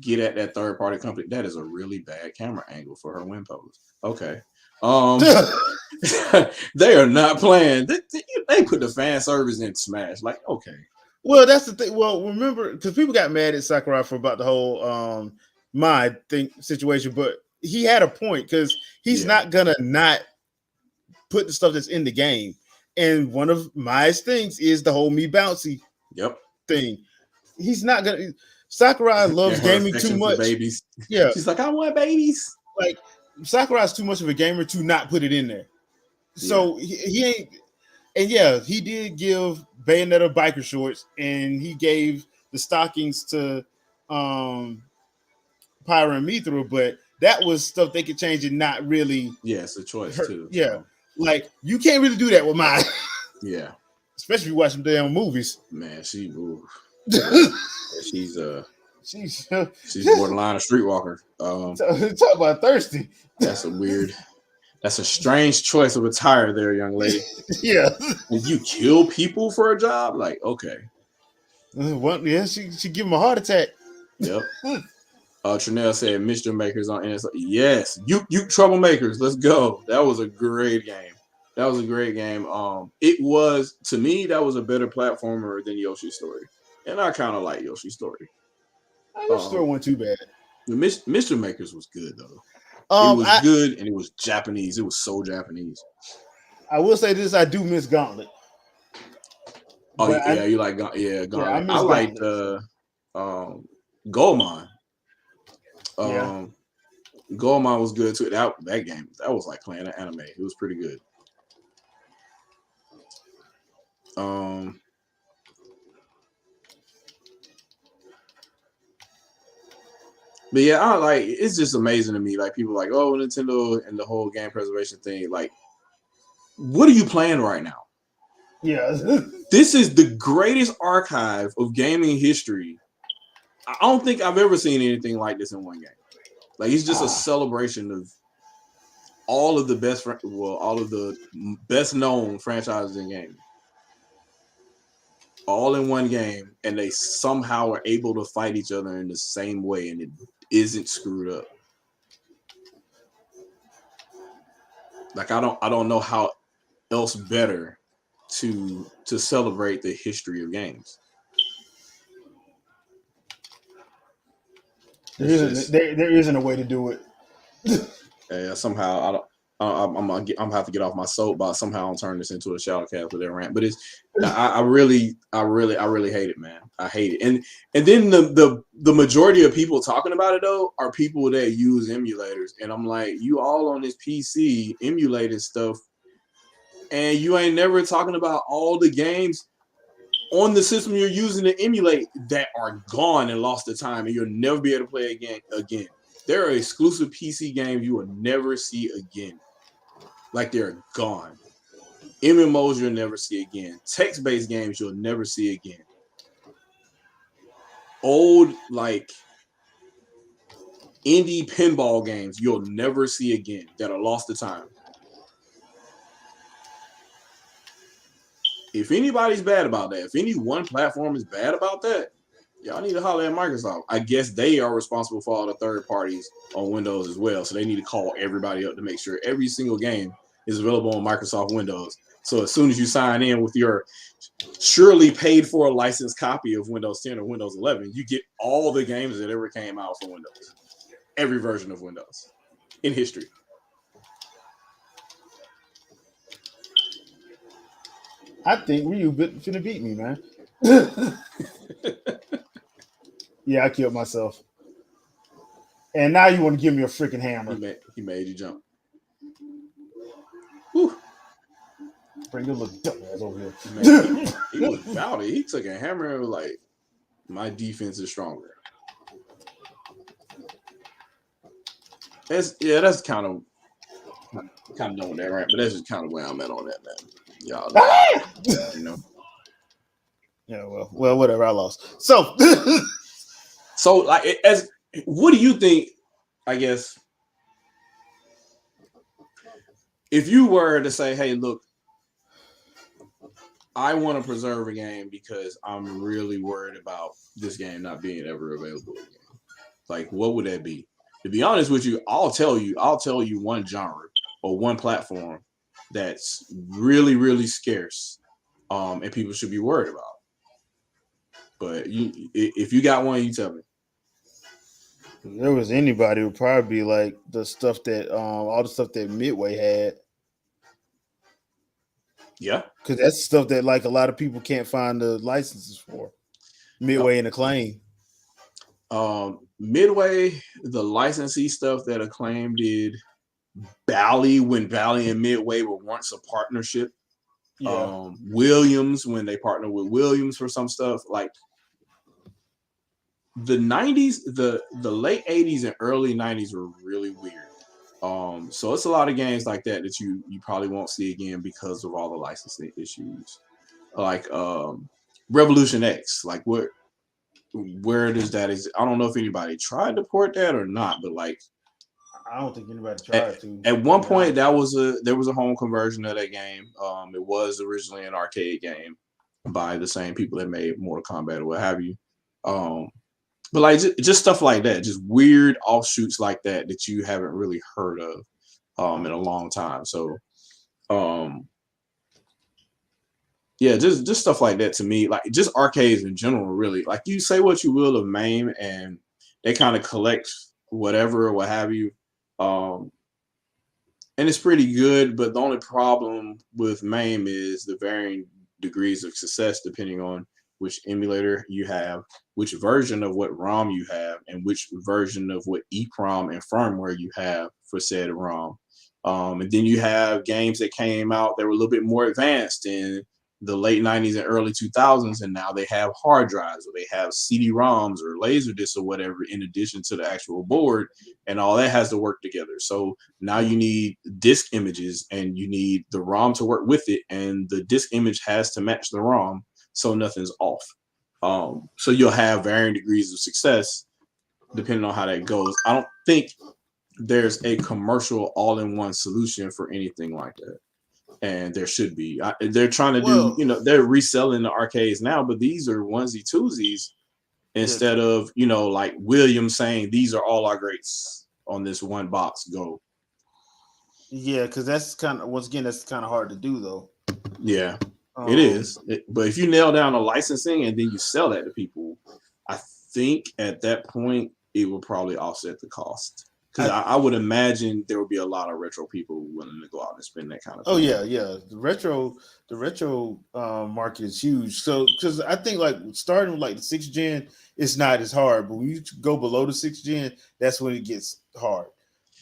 get at that third party company? That is a really bad camera angle for her win pose. Okay. They are not playing. They put the fan service in Smash. Okay. Well, that's the thing. Well, remember, because people got mad at Sakurai for about the whole mod thing situation, but he had a point because he's not gonna not put the stuff that's in the game. And one of my things is the whole me bouncy thing. He's not gonna. Sakurai loves gaming too much. Babies. Yeah, she's like, I want babies. Sakurai's too much of a gamer to not put it in there. So he ain't. And he did give Bayonetta biker shorts, and he gave the stockings to Pyra and Mithra, but that was stuff they could change and not really. Yeah, it's a choice too. Yeah, so. You can't really do that with mine. Yeah, especially if you watch some damn movies. Man, she's borderline a streetwalker. Talk about thirsty. That's a strange choice of attire there, young lady. Yeah. If you kill people for a job, okay. She give him a heart attack. Yep. Trinell said Mischief Makers on NSO. Yes, you troublemakers. Let's go. That was a great game. It was, to me, that was a better platformer than Yoshi's Story. And I kind of like Yoshi's Story. Yoshi's Story wasn't too bad. The Mischief Makers was good, though. It was good, and it was Japanese. It was so Japanese. I will say this: I do miss Gauntlet. Oh yeah, you like Gauntlet? Yeah, Gauntlet. I liked Goemon. Goemon was good too. That game, that was like playing an anime. It was pretty good. But yeah, I like it's just amazing to me. Like people like, oh, Nintendo and the whole game preservation thing. Like, what are you playing right now? Yeah. This is the greatest archive of gaming history. I don't think I've ever seen anything like this in one game. Like it's just a celebration of all of the best known franchises in gaming. All in one game, and they somehow are able to fight each other in the same way, and it isn't screwed up. Like I don't know how else better to celebrate the history of games. There isn't a way to do it. Yeah, somehow I'm gonna have to get off my soapbox. Somehow I'll turn this into a shadow cast with that rant. But I really hate it, man. I hate it. And then the majority of people talking about it though are people that use emulators, and I'm like, you all on this PC emulating stuff, and you ain't never talking about all the games on the system you're using to emulate that are gone and lost to time, and you'll never be able to play again. There are exclusive PC games you will never see again. Like they're gone. MMOs you'll never see again. Text-based games you'll never see again. Old, like, indie pinball games you'll never see again that are lost to time. If anybody's bad about that, if any one platform is bad about that, y'all need to holler at Microsoft. I guess they are responsible for all the third parties on Windows as well. So they need to call everybody up to make sure every single game is available on Microsoft Windows. So as soon as you sign in with your surely paid for a licensed copy of Windows 10 or Windows 11, you get all the games that ever came out for Windows. Every version of Windows in history. I think Ryu finna beat me, man. Yeah, I killed myself. And now you want to give me a freaking hammer. He made you jump. Whew. Bring your little dumbass over here. Man, he was about it. He took a hammer and was like, my defense is stronger. That's kind of done with that, right? But that's just kind of where I'm at on that, man. Y'all know, you know. Yeah, well, whatever. I lost. So like, what do you think? I guess if you were to say, "Hey, look, I want to preserve a game because I'm really worried about this game not being ever available again," like, what would that be? To be honest with you, I'll tell you one genre or one platform that's really, really scarce, and people should be worried about. But if you got one, you tell me. If there was anybody, it would probably be like the stuff that all the stuff that Midway had. Yeah, because that's stuff that like a lot of people can't find the licenses for. Midway and Acclaim. Midway, the licensee stuff that Acclaim did, Bally, when Bally and Midway were once a partnership. Yeah. Williams, when they partnered with Williams for some stuff, like the 90s, the late 80s and early 90s were really weird. So it's a lot of games like that you probably won't see again because of all the licensing issues. Like Revolution X, like where does that exist? I don't know if anybody tried to port that or not, but like I don't think anybody tried to. At one point, there was a home conversion of that game. It was originally an arcade game by the same people that made Mortal Kombat or what have you. But like just stuff like that, just weird offshoots like that you haven't really heard of in a long time. So yeah, just stuff like that to me, like just arcades in general, really. Like you say what you will of MAME, and they kind of collect whatever or what have you. And it's pretty good, but the only problem with MAME is the varying degrees of success depending on which emulator you have, which version of what ROM you have, and which version of what EEPROM and firmware you have for said ROM. And then you have games that came out that were a little bit more advanced in the late 90s and early 2000s, and now they have hard drives or they have CD-ROMs or Laserdiscs or whatever in addition to the actual board, and all that has to work together. So now you need disk images and you need the ROM to work with it, and the disk image has to match the ROM so nothing's off. So you'll have varying degrees of success depending on how that goes. I don't think there's a commercial all-in-one solution for anything like that. And there should be. They're trying to do, they're reselling the arcades now, but these are onesie twosies instead of, like William saying, these are all our greats on this one box. Go. Yeah, because that's kind of hard to do, though. Yeah, it is. But if you nail down the licensing and then you sell that to people, I think at that point, it will probably offset the cost. Because I would imagine there would be a lot of retro people willing to go out and spend that kind of thing. Oh yeah. The retro market is huge. So because I think like starting with like the 6th gen, it's not as hard, but when you go below the 6th gen, that's when it gets hard.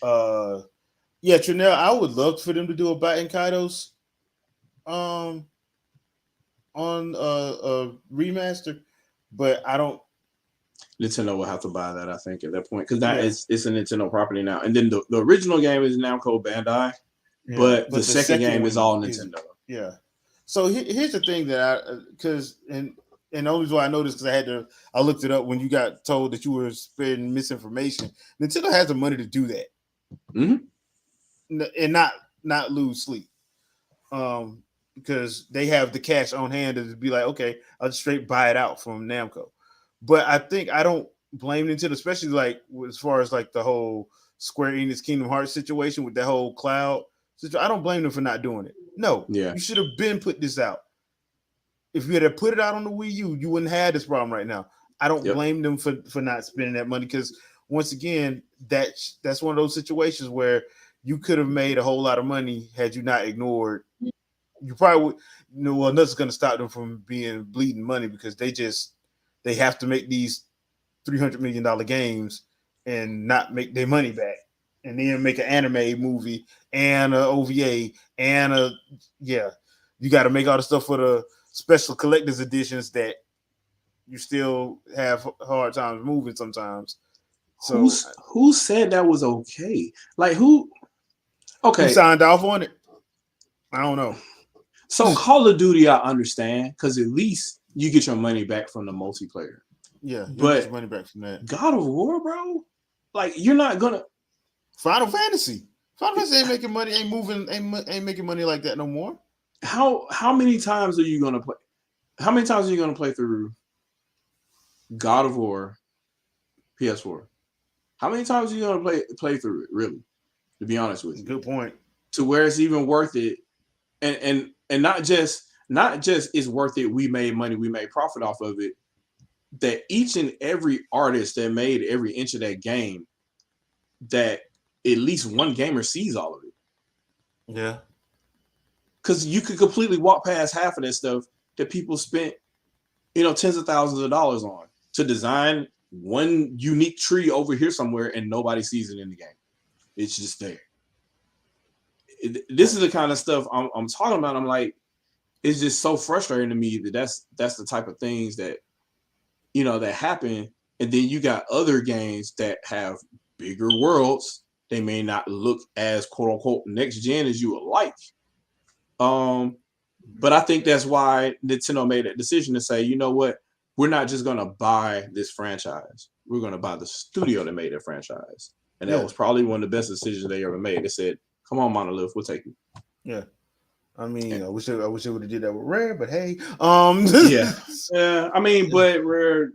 Yeah, Trinell, I would love for them to do a Baten Kaidos on a remaster, but I don't. Nintendo will have to buy that, I think, at that point, because it's a Nintendo property now. And then the original game is now called Bandai, but the second game is all Nintendo. Yeah. So here's the thing that and the only reason why I know this because I looked it up when you got told that you were spreading misinformation. Nintendo has the money to do that, and not lose sleep, because they have the cash on hand to be like, okay, I'll just straight buy it out from Namco. But I don't blame Nintendo, especially like as far as like the whole Square Enix Kingdom Hearts situation with that whole cloud situation. I don't blame them for not doing it. No, you should have been put this out. If you had put it out on the Wii U, you wouldn't have this problem right now. I don't blame them for not spending that money because once again, that's one of those situations where you could have made a whole lot of money had you not ignored. You probably would. Nothing's going to stop them from being bleeding money because they have to make these $300 million games and not make their money back, and then make an anime movie and an OVA and you got to make all the stuff for the special collector's editions that you still have hard times moving sometimes. So who said that was okay? Like who? Okay, who signed off on it? I don't know. So Call of Duty, I understand because at least you get your money back from the multiplayer. Yeah, but get your money back from that. God of War, bro, like you're not gonna. Final Fantasy ain't making money, ain't making money like that no more. How many times are you gonna play? How many times are you gonna play through God of War, PS4? How many times are you gonna play through it? Really, to be honest with you. Good point. To where it's even worth it, and not just it's worth it. We made money, we made profit off of it. That each and every artist that made every inch of that game, that at least one gamer sees all of it. Yeah. Because you could completely walk past half of that stuff that people spent, tens of thousands of dollars on to design one unique tree over here somewhere and nobody sees it in the game. It's just there. This is the kind of stuff I'm talking about. I'm like, it's just so frustrating to me that that's the type of things that, that happen. And then you got other games that have bigger worlds. They may not look as quote unquote next gen as you would like. But I think that's why Nintendo made that decision to say, you know what, we're not just going to buy this franchise. We're going to buy the studio that made that franchise. And that was probably one of the best decisions they ever made. They said, come on, Monolith, we'll take you. Yeah. I mean, I wish they would have did that with Rare, but hey, yeah. I mean, but Rare,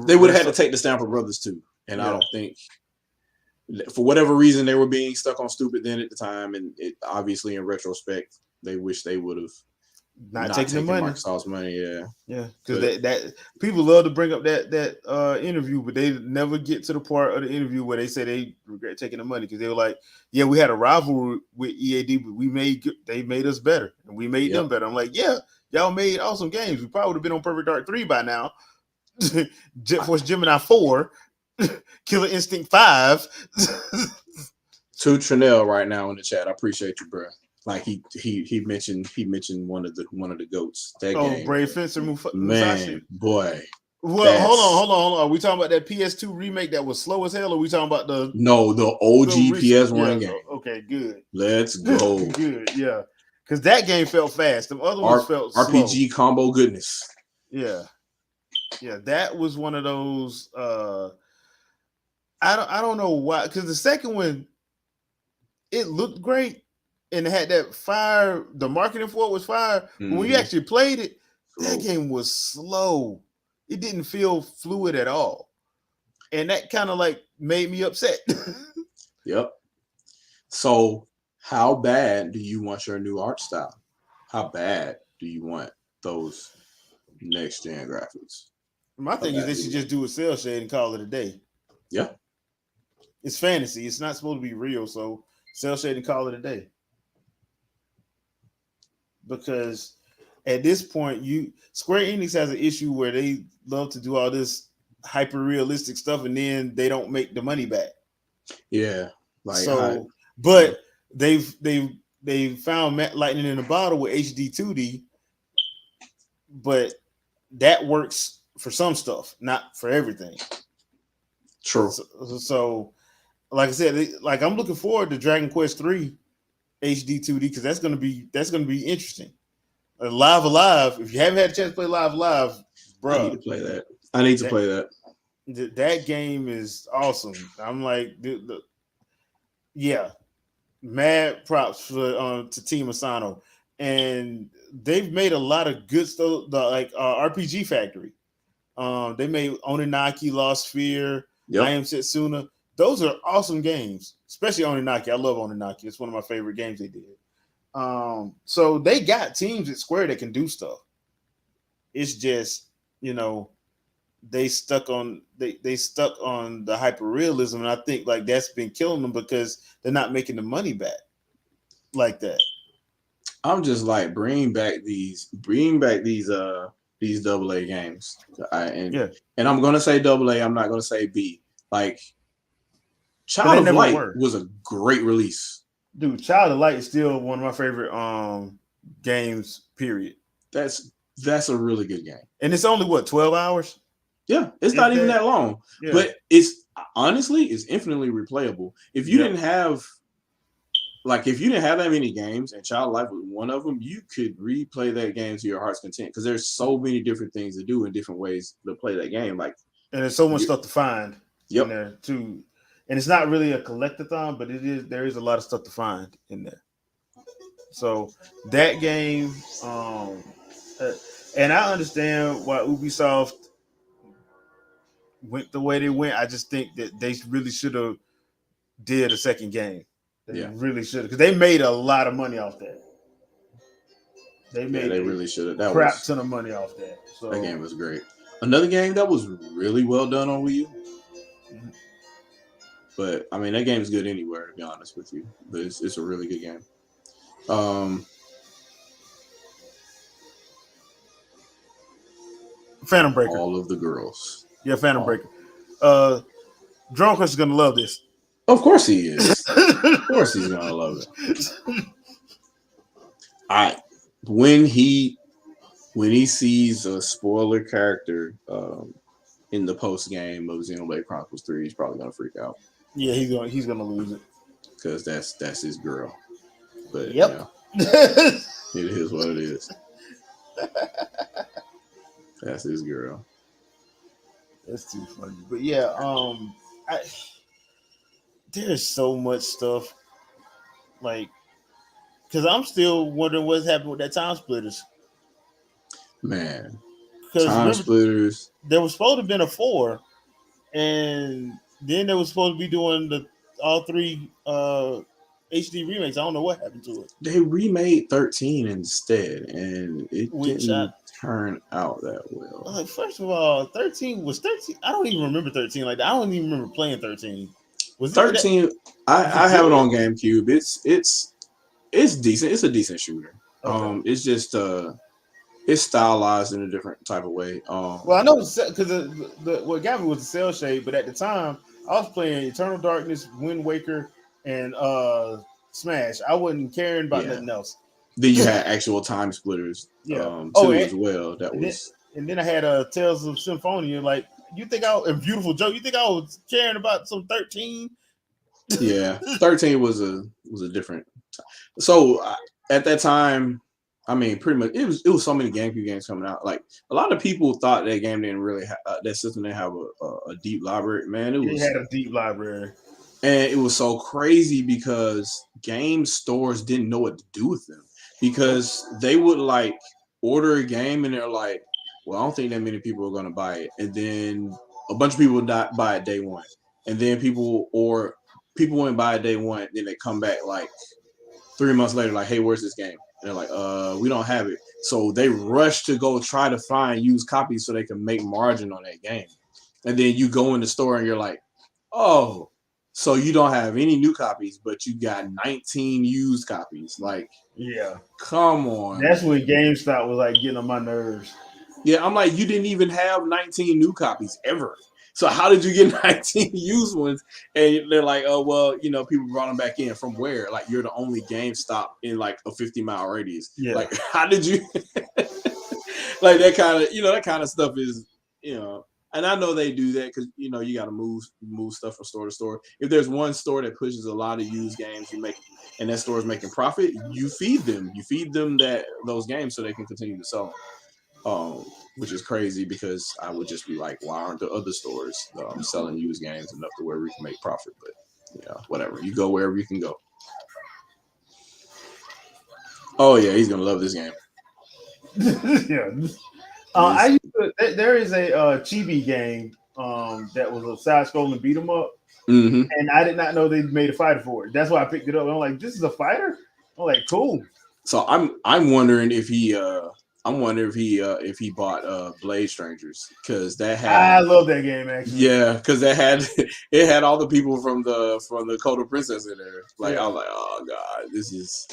they would have had to take the Stamper Brothers too, and I don't think, for whatever reason, they were being stuck on stupid then at the time, and it obviously in retrospect, they wish they would have not taking the money. Microsoft's money, yeah, because that people love to bring up that interview, but they never get to the part of the interview where they say they regret taking the money because they were like, yeah, we had a rivalry with EAD, but they made us better and we made them better. I'm like, yeah, y'all made awesome games. We probably would have been on Perfect Dark 3 by now. Jet Force Gemini 4, Killer Instinct 5. To Trinell right now in the chat. I appreciate you, bro. Like he mentioned one of the goats. That game. Brave Fencer Musashi. Man, boy. Well, hold on. Are we talking about that PS2 remake that was slow as hell, or are we talking about the OG PS1 game? Okay, good. Let's go. Good, yeah. Because that game felt fast. The other ones felt RPG slow. Combo goodness. Yeah. Yeah, that was one of those. I don't know why, because the second one, it looked great and it had that fire. The marketing for it was fire. But when you actually played it, that game was slow. It didn't feel fluid at all, and that kind of like made me upset. Yep. So, how bad do you want your new art style? How bad do you want those next gen graphics? My thing is they should just do a cell shade and call it a day. Yeah. It's fantasy. It's not supposed to be real, so cell shade and call it a day. Because at this point, Square Enix has an issue where they love to do all this hyper realistic stuff and then they don't make the money back. Yeah. But they've found lightning in a bottle with HD 2D, but that works for some stuff, not for everything. True. So like I said, I'm looking forward to Dragon Quest 3 HD 2D because that's gonna be interesting. Live Alive. If you haven't had a chance to play Live Alive, bro, I need to play that. I need to play that. That game is awesome. I'm like, mad props to Team Asano, and they've made a lot of good stuff. RPG Factory. They made Oninaki, Lost Sphere, I Am Setsuna. Those are awesome games, especially Oninaki. I love Oninaki. It's one of my favorite games they did. So they got teams at Square that can do stuff. It's just, they stuck on the hyper realism, and I think like that's been killing them because they're not making the money back like that. I'm just like bring back these AA games. And I'm gonna say AA. I'm not gonna say B. Like Child of Light was a great release. Dude, Child of Light is still one of my favorite games. Period. That's a really good game. And it's only 12 hours? Yeah, it's not even that long. Yeah. But it's infinitely replayable. If you didn't have that many games and Child of Light was one of them, you could replay that game to your heart's content because there's so many different things to do and different ways to play that game. And there's so much stuff to find in there too. And it's not really a collectathon, but there is a lot of stuff to find in there. So that game, and I understand why Ubisoft went the way they went. I just think that they really should have did a second game. They really should have, because they made a lot of money off that. They really should have. Crap ton of money off that. So that game was great. Another game that was really well done on Wii U. Mm-hmm. But I mean, that game is good anywhere, to be honest with you. But it's a really good game. Phantom Breaker. All of the girls. Yeah, Phantom Breaker. Drone Crush is gonna love this. Of course he is. Of course he's gonna love it. When he sees a spoiler character in the post game of Xenoblade Chronicles 3, he's probably gonna freak out. Yeah, he's gonna lose it because that's his girl. But it is what it is. That's his girl. That's too funny. But yeah, there's so much stuff. Like, because I'm still wondering what's happened with that Time Splitters. Man, Time Splitters. There was supposed to have been a 4, and then they was supposed to be doing all 3 HD remakes. I don't know what happened to it. They remade 13 instead, and it didn't turn out that well. Like, first of all, 13 was 13. I don't even remember 13 like that. I don't even remember playing 13. Was 13? I have it on GameCube. It's decent. It's a decent shooter. Okay. It's just it's stylized in a different type of way. Well, I know because what got me was the cell shade, but at the time I was playing Eternal Darkness, Wind Waker, and Smash. I wasn't caring about nothing else. Then you had actual time splitters, too, as well. That was, and then I had Tales of Symphonia. Like, you think and Beautiful Joe? You think I was caring about some 13? Yeah, 13 was a different. So at that time, I mean, pretty much it was so many GameCube games coming out. Like, a lot of people thought that game didn't really that system didn't have a deep library. Man, it had a deep library, and it was so crazy because game stores didn't know what to do with them, because they would like order a game and they're like, well, I don't think that many people are going to buy it, and then a bunch of people would not buy it day one, and then people wouldn't buy it day one, then they come back like 3 months later, like, hey, where's this game? And they're like, we don't have it. So they rush to go try to find used copies so they can make margin on that game. And then you go in the store and you're like, oh, so you don't have any new copies, but you got 19 used copies. Like, yeah, come on. That's when GameStop was like getting on my nerves. Yeah, I'm like, you didn't even have 19 new copies ever. So how did you get 19 used ones? And they're like, oh, well, people brought them back in from where? Like, you're the only GameStop in like a 50-mile radius. Yeah. Like, how did you? Like, that kind of stuff is, and I know they do that because, you got to move stuff from store to store. If there's one store that pushes a lot of used games, and that store is making profit, you feed them. You feed them those games so they can continue to sell them. Which is crazy because I would just be like, why aren't the other stores selling used games enough to where we can make profit? But whatever. You go wherever you can go. Oh yeah, he's gonna love this game. Yeah. There is a chibi game that was a side-scrolling beat 'em up, and I did not know they made a fighter for it. That's why I picked it up. I'm like, this is a fighter. I'm like, cool. So I'm wondering if he if he bought Blade Strangers, because that had, I love that game actually. Yeah, because it had all the people from the Code of Princess in there. Like, I was like, oh god, this is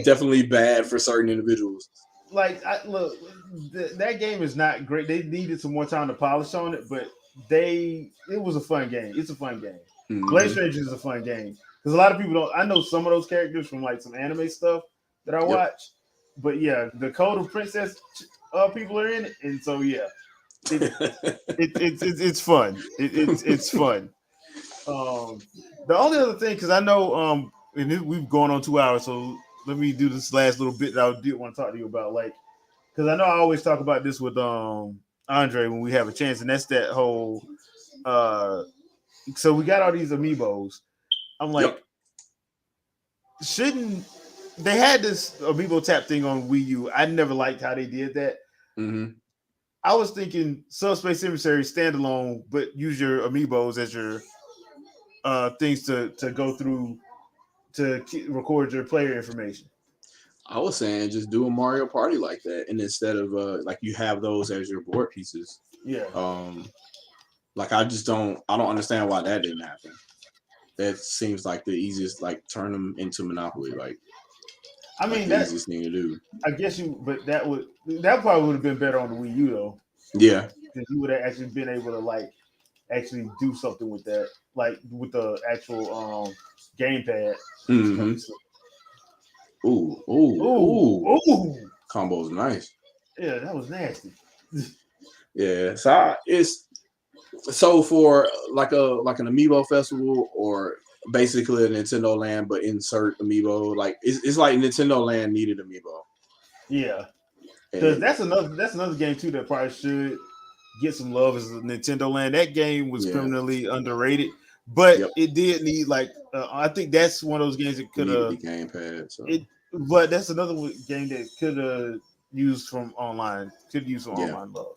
definitely bad for certain individuals. Like, that game is not great. They needed some more time to polish on it, but it was a fun game. It's a fun game. Mm-hmm. Blade Strangers is a fun game because a lot of people don't. I know some of those characters from like some anime stuff that I watch. But yeah, the Code of Princess people are in it, and so yeah, it's fun. It's fun. The only other thing, because I know and we've gone on 2 hours, so let me do this last little bit that I did want to talk to you about, like, because I know I always talk about this with Andre when we have a chance, and that's that whole. So we got all these amiibos. I'm like, shouldn't. They had this amiibo tap thing on Wii U. I never liked how they did that. Mm-hmm. I was thinking Subspace Emissary standalone, but use your amiibos as your things to go through to record your player information. I was saying just do a Mario Party like that, and instead of like you have those as your board pieces. Yeah. Like I don't understand why that didn't happen. That seems like the easiest. Like turn them into Monopoly. Like. I mean, that's the easiest thing to do. I guess but that probably would have been better on the Wii U though. Yeah, because you would have actually been able to like actually do something with that, like with the actual gamepad. Mm-hmm. Ooh. Combo's nice. Yeah, that was nasty. Yeah, so for like an Amiibo festival or. Basically a Nintendo Land, but insert amiibo. Like it's like Nintendo Land needed amiibo. Yeah, because that's another game too that probably should get some love as Nintendo Land. That game was criminally underrated, but it did need like I think that's one of those games that could have gamepad. So. But that's another game that could have used from online. Could use some online love.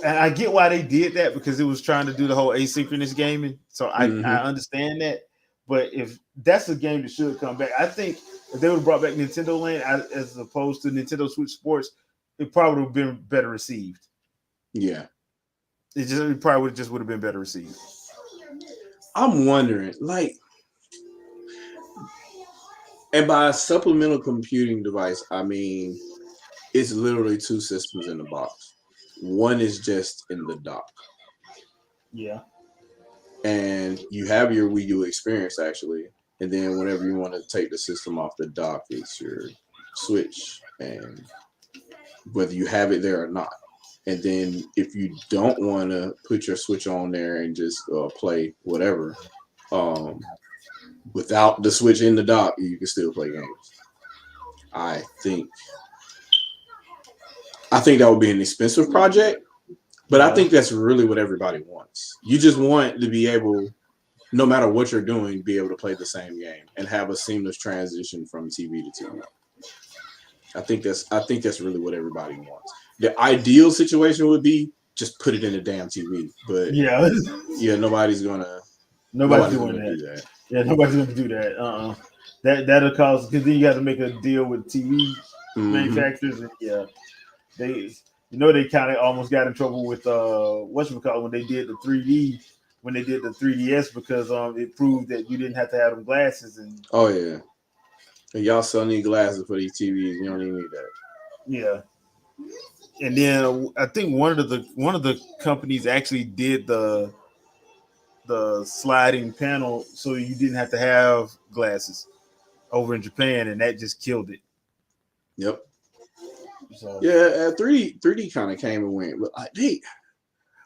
And I get why they did that because it was trying to do the whole asynchronous gaming. So I understand that. But if that's a game that should come back, I think if they would have brought back Nintendo Land as opposed to Nintendo Switch Sports, it probably would have been better received. Yeah, it probably would have been better received. I'm wondering, like, and by a supplemental computing device, I mean it's literally 2 systems in the box. One is just in the dock. Yeah. And you have your Wii U experience actually, and then whenever you want to take the system off the dock, it's your Switch, and whether you have it there or not. And then if you don't want to put your Switch on there and just play whatever, without the Switch in the dock, you can still play games. I think that would be an expensive project, but I think that's really what everybody wants. You just want to be able, no matter what you're doing, be able to play the same game and have a seamless transition from TV to TV. I think that's really what everybody wants. The ideal situation would be just put it in the damn TV, but nobody's doing that. Yeah, nobody's gonna do that. That'll cause, because then you have to make a deal with TV manufacturers, and they kind of almost got in trouble with whatchamacallit when they did the 3D, when they did the 3DS, because it proved that you didn't have to have them glasses. And oh yeah, and y'all still need glasses for these TVs. You don't even need that. Yeah. And then I think one of the companies actually did the sliding panel, so you didn't have to have glasses over in Japan, and that just killed it. Yep. So. Yeah, 3D kind of came and went, but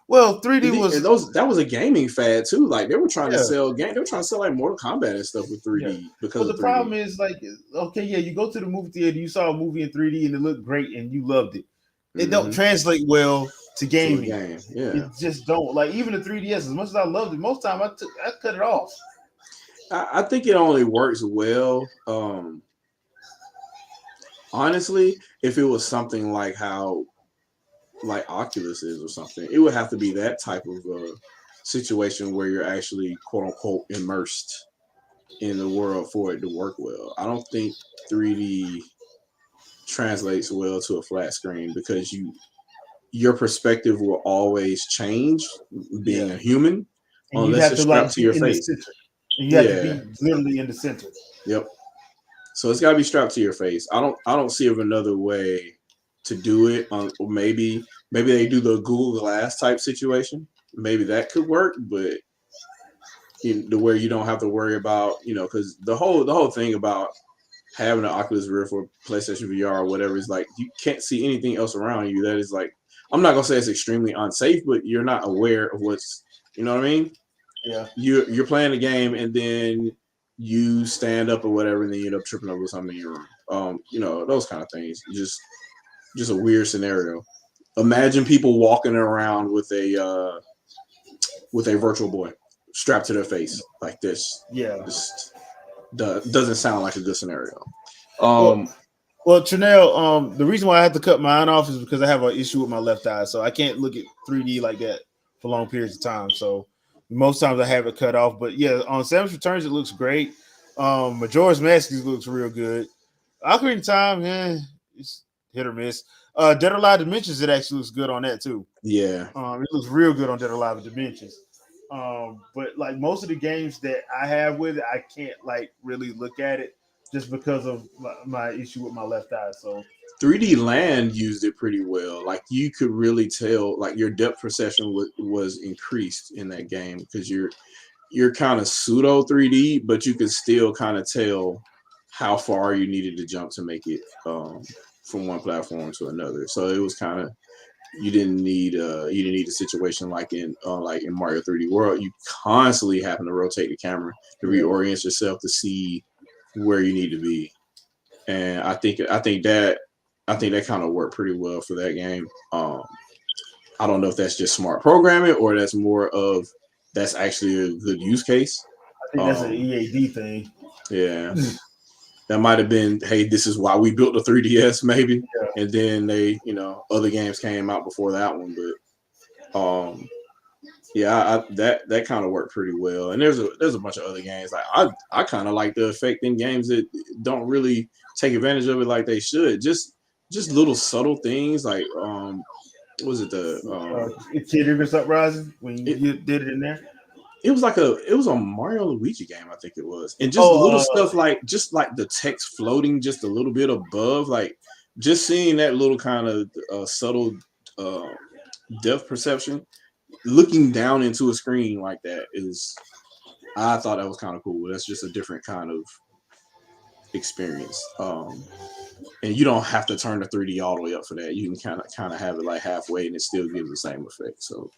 well, 3D was that was a gaming fad too. Like they were trying to sell game, they were trying to sell like Mortal Kombat and stuff with 3D because the 3D. Problem is, like, okay, you go to the movie theater, you saw a movie in 3D and it looked great and you loved it. It don't translate well to gaming. It just don't. Like, even the 3DS, as much as I loved it, most time I cut it off. I think it only works well. Honestly, if it was something like how like Oculus is or something, it would have to be that type of situation where you're actually quote unquote immersed in the world for it to work well. I don't think 3D translates well to a flat screen because your perspective will always change being a human, and unless it's strapped to your face. You have to be literally in the center. Yep. So it's got to be strapped to your face. I don't see of another way to do it. Or maybe they do the Google Glass type situation. Maybe that could work, but where you don't have to worry about, because the whole thing about having an Oculus Rift or PlayStation VR or whatever is like you can't see anything else around you. That is like, I'm not gonna say it's extremely unsafe, but you're not aware of what's, you know what I mean? Yeah. You're playing a game and then you stand up or whatever, and then you end up tripping over something in your room. Those kind of things. Just a weird scenario. Imagine people walking around with a virtual boy strapped to their face like this. Yeah. Just doesn't sound like a good scenario. Well, Chanel, the reason why I had to cut mine off is because I have an issue with my left eye, so I can't look at 3D like that for long periods of time. So most times I have it cut off. But yeah, on Samus Returns it looks great. Majora's Mask looks real good. Ocarina of Time, it's hit or miss. Dead or Alive Dimensions, it actually looks good on that too. Yeah. It looks real good on Dead or Alive Dimensions. But like most of the games that I have with it, I can't like really look at it just because of my issue with my left eye. So 3D Land used it pretty well. Like you could really tell, like your depth perception was increased in that game because you're kind of pseudo 3D, but you could still kind of tell how far you needed to jump to make it from one platform to another. So it was kind of, you didn't need a situation like in Mario 3D World. You constantly having to rotate the camera to reorient yourself to see where you need to be. And I think that kind of worked pretty well for that game. I don't know if that's just smart programming or that's more of that's actually a good use case. I think that's an EAD thing. Yeah. That might have been, hey, this is why we built the 3DS, maybe. Yeah. And then they, other games came out before that one. But Yeah, that kind of worked pretty well. And there's a bunch of other games. Like I kind of like the effect in games that don't really take advantage of it like they should. Just little subtle things like what was it Kid Icarus Uprising when it, you did it in there? it was a Mario Luigi game, I think it was. And just little Oh, stuff like just like the text floating just a little bit above, like just seeing that little kind of subtle depth perception, looking down into a screen like that I thought that was kind of cool. That's just a different kind of experience. And you don't have to turn the 3D all the way up for that. You can kind of have it like halfway, and it still gives the same effect. So,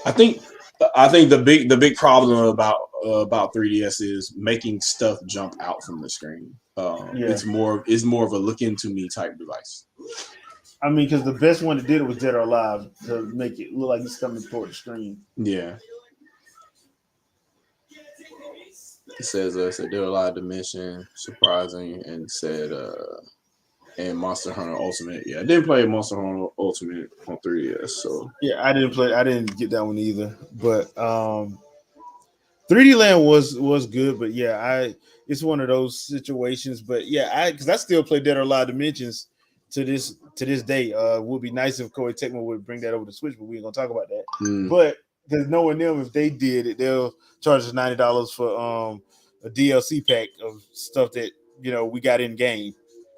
I think the big problem about 3DS is making stuff jump out from the screen. It's more of a look into me type device. I mean, because the best one that did it was Dead or Alive to make it look like he's coming toward the screen. Yeah. It says Dead or Alive Dimension, surprising, and said and Monster Hunter Ultimate. Yeah, I didn't play Monster Hunter Ultimate on 3DS, so yeah, I didn't get that one either. But 3D Land was good, but yeah, it's one of those situations. But yeah, because I still play Dead or Alive Dimensions to this day. Would be nice if Koei Tecmo would bring that over to Switch, but we ain't gonna talk about that. But because knowing them, if they did it, they'll charge us $90 for a DLC pack of stuff that we got in game.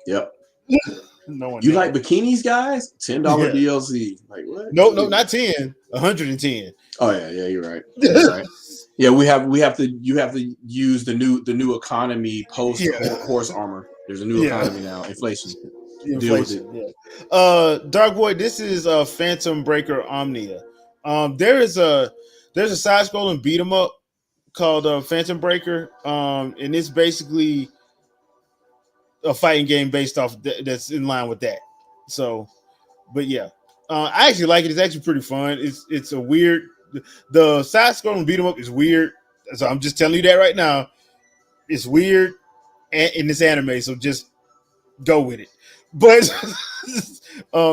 Yep. You like bikinis, guys? $10 DLC. Like what? No, not 10. 110. Oh yeah, you're right. You're right. Yeah, you have to use the new economy post horse armor. There's a new economy now. Inflation. Deal with it. Yeah. Dark Boy, this is Phantom Breaker Omnia. There's a side scrolling beat 'em up called Phantom Breaker. And it's basically a fighting game based off that's in line with that. So, but yeah, I actually like it. It's actually pretty fun. It's a weird. The side scrolling beat 'em up is weird. So I'm just telling you that right now. It's weird in this anime. So just go with it. But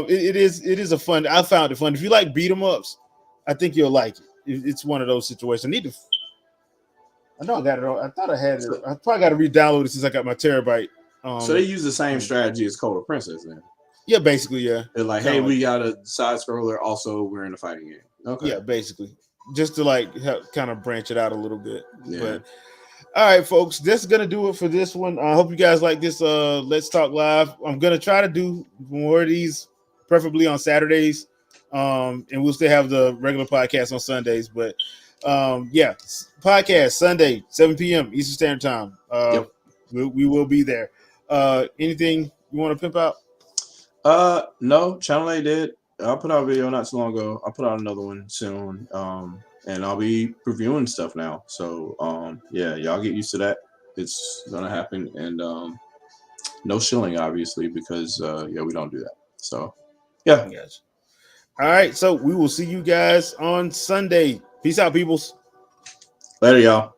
it is a fun. I found it fun. If you like beat 'em ups, I think you'll like it. It's one of those situations. I know I got it. I thought I had it. I probably got to re-download it since I got my terabyte. So they use the same strategy as Code of Princess then? Yeah, basically, yeah. They're like, hey, we got a side scroller. Also, we're in a fighting game. Okay. Yeah, basically, just to kind of branch it out a little bit. Yeah. But all right, folks, that's gonna do it for this one. I hope you guys like this. Let's Talk Live. I'm gonna try to do more of these, preferably on Saturdays, and we'll still have the regular podcast on Sundays. But yeah, podcast Sunday 7 p.m. Eastern Standard Time. We will be there. Anything you want to pimp out? No. Channel A did. I put out a video not too long ago. I'll put out another one soon. And I'll be reviewing stuff now. So yeah, y'all get used to that. It's gonna happen. And no shilling, obviously, because we don't do that. So yeah. All right. So we will see you guys on Sunday. Peace out, peoples. Later, y'all.